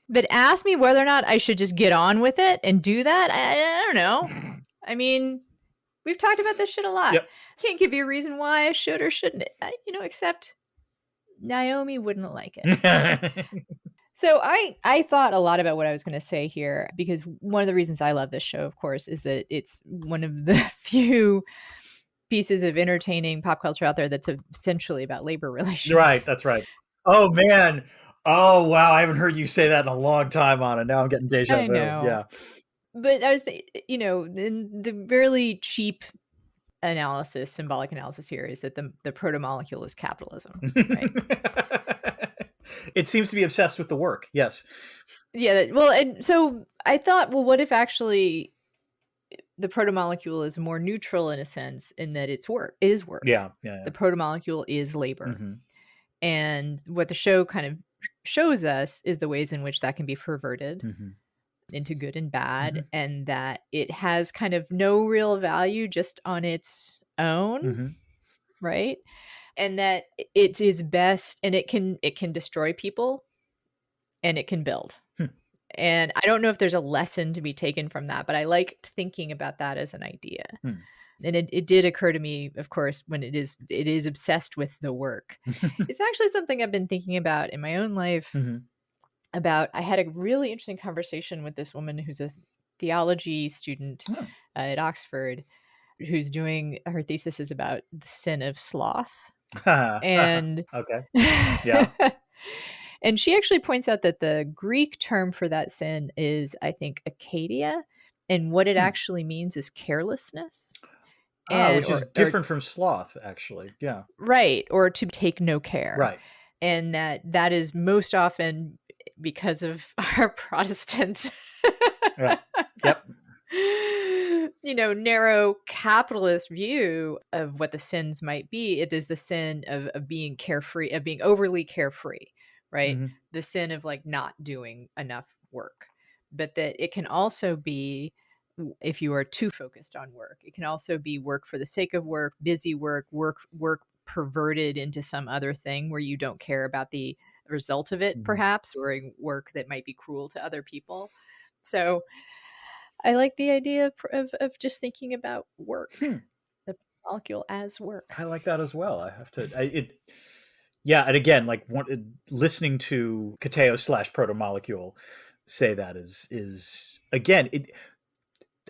But ask me whether or not I should just get on with it and do that. I don't know. I mean, we've talked about this shit a lot. Yep. Can't give you a reason why I should or shouldn't. Except Naomi wouldn't like it. So I thought a lot about what I was going to say here, because one of the reasons I love this show, of course, is that it's one of the few pieces of entertaining pop culture out there that's essentially about labor relations. Right, that's right. Oh man. Oh wow, I haven't heard you say that in a long time, Anna. Now I'm getting deja vu. I know. Yeah. But I was the really cheap analysis, symbolic analysis here is that the proto-molecule is capitalism, right? It seems to be obsessed with the work. Yes. Yeah, well, and so I thought, well, what if actually the proto-molecule is more neutral in a sense, in that it is work. Yeah. The proto-molecule is labor. Mm-hmm. And what the show kind of shows us is the ways in which that can be perverted into good and bad, and that it has kind of no real value just on its own, right? And that it is best, and it can destroy people, and it can build. And I don't know if there's a lesson to be taken from that, but I liked thinking about that as an idea. And it did occur to me, of course, when it is obsessed with the work. It's actually something I've been thinking about in my own life. I had a really interesting conversation with this woman who's a theology student at Oxford, who's doing her thesis is about the sin of sloth. And okay. Yeah. And she actually points out that the Greek term for that sin is, I think, akadia. And what it actually means is carelessness. Which is different from sloth, actually. Yeah. Right. Or to take no care. Right. And that is most often because of our Protestant right. Yep. Narrow capitalist view of what the sins might be. It is the sin of being carefree, of being overly carefree, right? The sin of like not doing enough work. But that it can also be, if you are too focused on work, it can also be work for the sake of work, busy work perverted into some other thing where you don't care about the result of it, perhaps, or work that might be cruel to other people. So I like the idea of just thinking about work, the molecule as work. I like that as well. I have to, yeah. And again, like listening to Kateo / proto-molecule say that is again,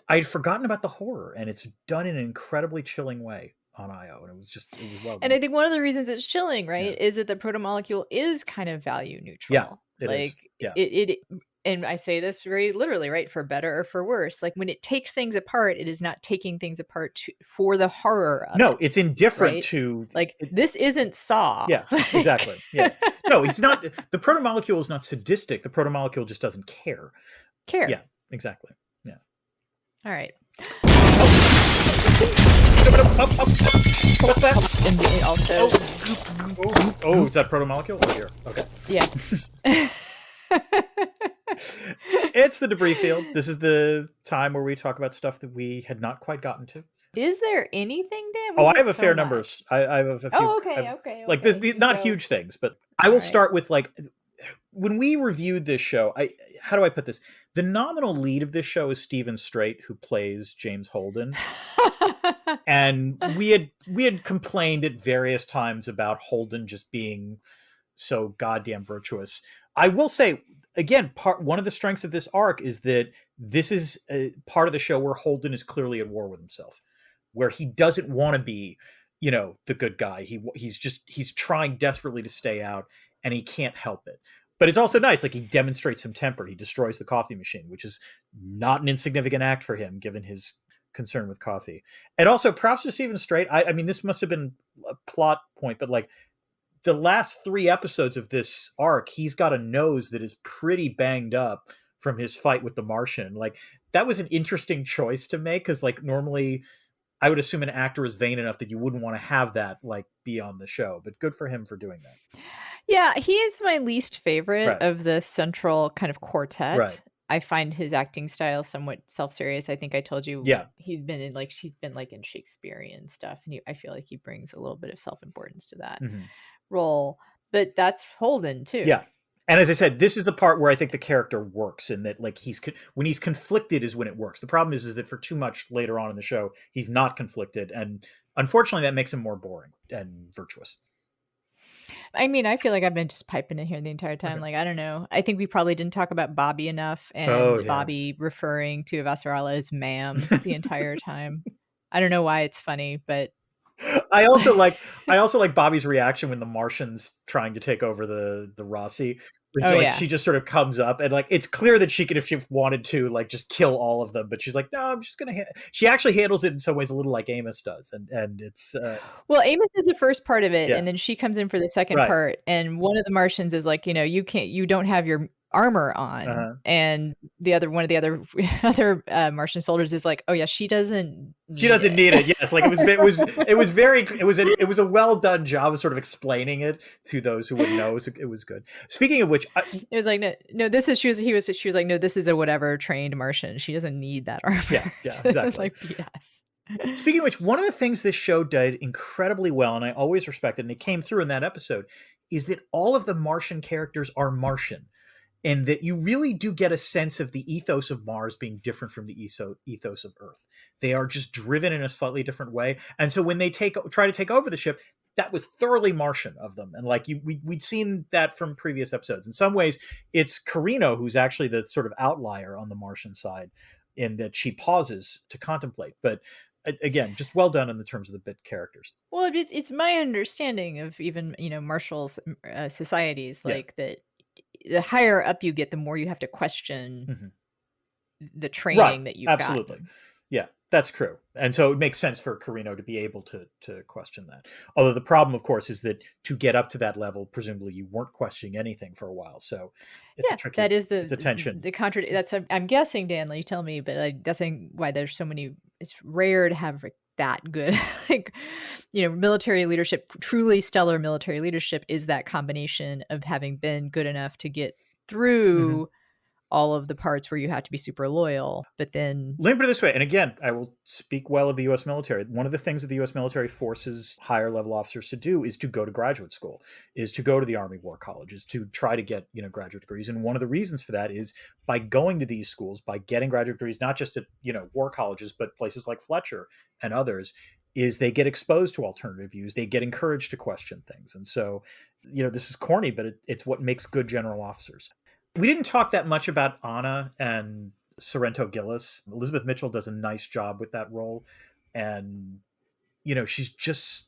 I'd forgotten about the horror, and it's done in an incredibly chilling way on IO, and it was well done. And I think one of the reasons it's chilling, right, is that the proto-molecule is kind of value neutral. Yeah, it is. Yeah. It and I say this very literally, right, for better or for worse. Like when it takes things apart, it is not taking things apart for the horror of it. It's indifferent, right? To this isn't Saw. Yeah, exactly. Yeah. No, it's not. The proto-molecule is not sadistic. The proto-molecule just doesn't care. Yeah, exactly. Yeah. All right. What's that? And it also. Oh, is that proto-molecule? Oh, here. Okay. Yeah. It's the debris field. This is the time where we talk about stuff that we had not quite gotten to. Is there anything, Dan? I have a fair number of. I have a few. Oh, okay. Like this, not huge things, but I will start with like when we reviewed this show. How do I put this? The nominal lead of this show is Stephen Strait, who plays James Holden, and we had complained at various times about Holden just being so goddamn virtuous. I will say again, one of the strengths of this arc is that this is a part of the show where Holden is clearly at war with himself. where he doesn't want to be, the good guy. He's trying desperately to stay out, and he can't help it. But it's also nice, like he demonstrates some temper. He destroys the coffee machine, which is not an insignificant act for him, given his concern with coffee. And also, props to Stephen Strait. I mean, this must have been a plot point, but like the last 3 episodes of this arc, he's got a nose that is pretty banged up from his fight with the Martian. Like that was an interesting choice to make, because like normally I would assume an actor is vain enough that you wouldn't want to have that like be on the show, but good for him for doing that. Yeah, he is my least favorite Right. of the central kind of quartet. Right. I find his acting style somewhat self-serious. I think I told you Yeah. he's been like in Shakespearean stuff, and I feel like he brings a little bit of self-importance to that role. But that's Holden too. Yeah. And as I said, this is the part where I think the character works, in that like when he's conflicted is when it works. The problem is that for too much later on in the show, he's not conflicted, and unfortunately that makes him more boring and virtuous. I mean, I feel like I've been just piping in here the entire time. Okay. Like, I don't know. I think we probably didn't talk about Bobby enough, and yeah. Bobby referring to Avasarala as ma'am the entire time. I don't know why it's funny, but I also like Bobby's reaction when the Martian's trying to take over the Rossi. She just sort of comes up, and like it's clear that she could, if she wanted to, like just kill all of them, but she's like, no, I'm just gonna she actually handles it in some ways a little like Amos does, and it's well, Amos is the first part of it, and then she comes in for the second Right. part, and one of the Martians is like, you don't have your armor on, and one of the other Martian soldiers is like, oh yeah, she doesn't need it. Yes, like it was a well done job of sort of explaining it to those who wouldn't know. It was good. Speaking of which, it was like, no, this is she was like, no, this is a whatever trained Martian. She doesn't need that armor. Yeah, exactly. Like, yes. Speaking of which, one of the things this show did incredibly well, and I always respected, and it came through in that episode, is that all of the Martian characters are Martian. And that you really do get a sense of the ethos of Mars being different from the ethos of Earth. They are just driven in a slightly different way. And so when they try to take over the ship, that was thoroughly Martian of them. And like we'd seen that from previous episodes. In some ways, it's Carino who's actually the sort of outlier on the Martian side, in that she pauses to contemplate. But again, just well done in the terms of the bit characters. Well, it's my understanding of even, martial societies, like that the higher up you get, the more you have to question the training that you've Absolutely. gotten. Yeah, that's true. And so it makes sense for Carino to be able to question that. Although the problem, of course, is that to get up to that level, presumably you weren't questioning anything for a while. So it's a tricky, it's a tension. That's, I'm guessing, Dan, you tell me, but that's why there's so many, it's rare to have that good military leadership. Truly stellar military leadership is that combination of having been good enough to get through all of the parts where you have to be super loyal, but then let me put it this way, and again, I will speak well of the U.S. military. One of the things that the U.S. military forces higher level officers to do is to go to graduate school, is to go to the Army War College, is to try to get graduate degrees. And one of the reasons for that is by going to these schools, by getting graduate degrees, not just at war colleges, but places like Fletcher and others, is they get exposed to alternative views. They get encouraged to question things. And so, this is corny, but it's what makes good general officers. We didn't talk that much about Anna and Sorrento Gillis. Elizabeth Mitchell does a nice job with that role. And, she's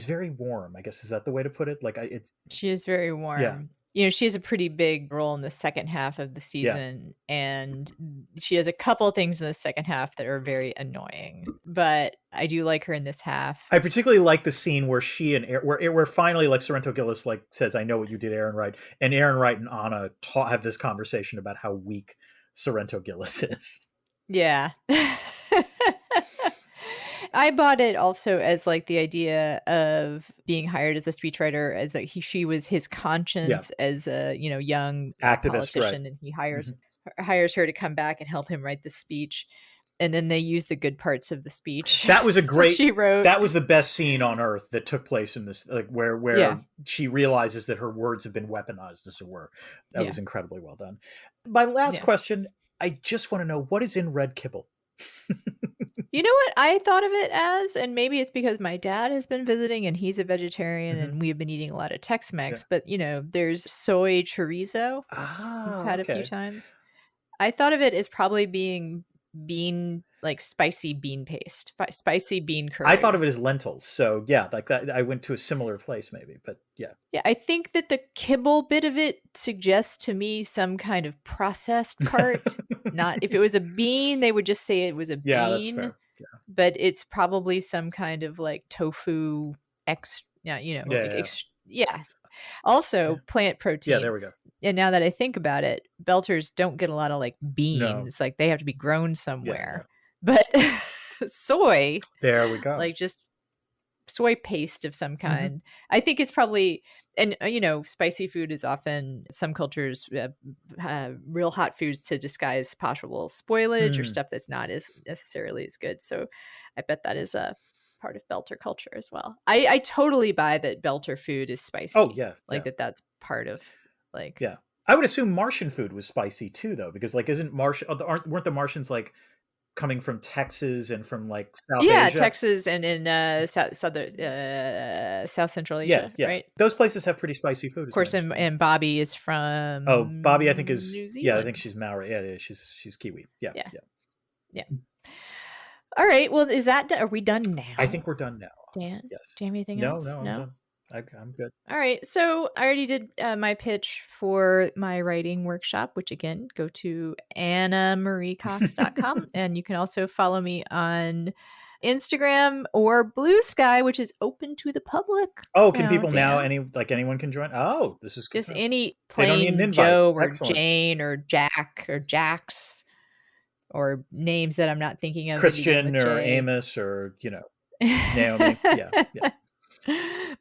very warm, I guess. Is that the way to put it? She is very warm. Yeah. She has a pretty big role in the second half of the season, and she has a couple of things in the second half that are very annoying, but I do like her in this half. I particularly like the scene where where finally, like, Sorrento Gillis says, "I know what you did, Aaron Wright," and Aaron Wright and Anna have this conversation about how weak Sorrento Gillis is. Yeah. I bought it also as the idea of being hired as a speechwriter, as that she was his conscience as a young activist, politician, and he hires her to come back and help him write the speech, and then they use the good parts of the speech. That was a great. She wrote. That was the best scene on Earth that took place in this, where she realizes that her words have been weaponized, as it were. That was incredibly well done. My last question: I just want to know, what is in red kibble? You know what I thought of it as, and maybe it's because my dad has been visiting and he's a vegetarian, and we've been eating a lot of Tex-Mex, but there's soy chorizo. I've had a few times. I thought of it as probably being bean like spicy bean paste, spicy bean curry. I thought of it as lentils. So yeah, like that, I went to a similar place maybe, but yeah. Yeah, I think that the kibble bit of it suggests to me some kind of processed part. Not if it was a bean, they would just say it was a Yeah, that's bean. fair. Yeah. But it's probably some kind of like tofu yeah. Also plant protein. Yeah, there we go. And now that I think about it, Belters don't get a lot of like No. beans. Like they have to be grown somewhere. Yeah. But soy, There we go. like just soy paste of some kind. I think it's probably, and spicy food is often some cultures real hot foods to disguise possible spoilage or stuff that's not as necessarily as good. So I bet that is a part of Belter culture as well. I totally buy that Belter food is spicy. Oh yeah, like that's part of like. Yeah, I would assume Martian food was spicy too, though, because like weren't the Martians like coming from Texas and from like South Asia? Yeah, Texas and in South Central Asia, yeah. right? Those places have pretty spicy food. Of course, and Bobby is from. Oh, Bobby, I think is New Zealand. Yeah, I think she's Maori. Yeah, she's Kiwi. Yeah. All right. Well, are we done now? I think we're done now. Dan, yes. Do you have anything else? No, I'm done. I'm good. All right. So I already did my pitch for my writing workshop, which again, go to AnnaMarieCox.com. And you can also follow me on Instagram or Blue Sky, which is open to the public. Oh, can people now, anyone can join? Oh, this is good. Just any plain Joe or Jane or Jack or Jax or names that I'm not thinking of. Christian or Amos or, Naomi. Yeah.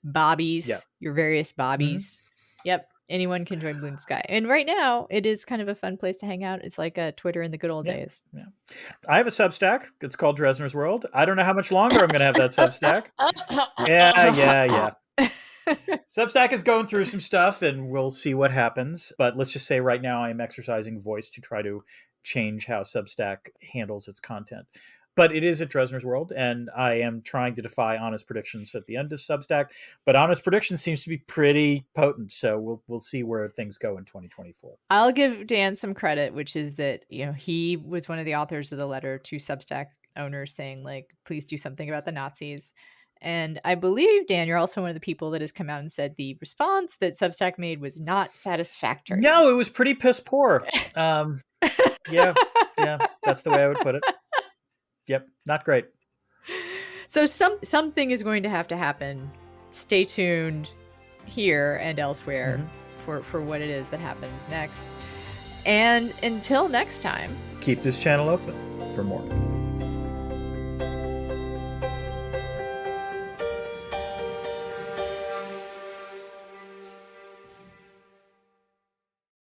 Bobbies, your various Bobbies. Yep. Anyone can join Blue Sky. And right now, it is kind of a fun place to hang out. It's like a Twitter in the good old days. Yeah. I have a Substack. It's called Dresner's World. I don't know how much longer I'm going to have that Substack. Yeah. Substack is going through some stuff, and we'll see what happens. But let's just say right now I am exercising voice to try to change how Substack handles its content. But it is at Dresner's World, and I am trying to defy Honest Predictions at the end of Substack. But Honest Predictions seems to be pretty potent, so we'll see where things go in 2024. I'll give Dan some credit, which is that he was one of the authors of the letter to Substack owners saying, like, please do something about the Nazis. And I believe, Dan, you're also one of the people that has come out and said the response that Substack made was not satisfactory. No, it was pretty piss poor. Yeah, that's the way I would put it. Yep, not great. So something is going to happen. Stay tuned here and elsewhere for what it is that happens next. And until next time, keep this channel open for more.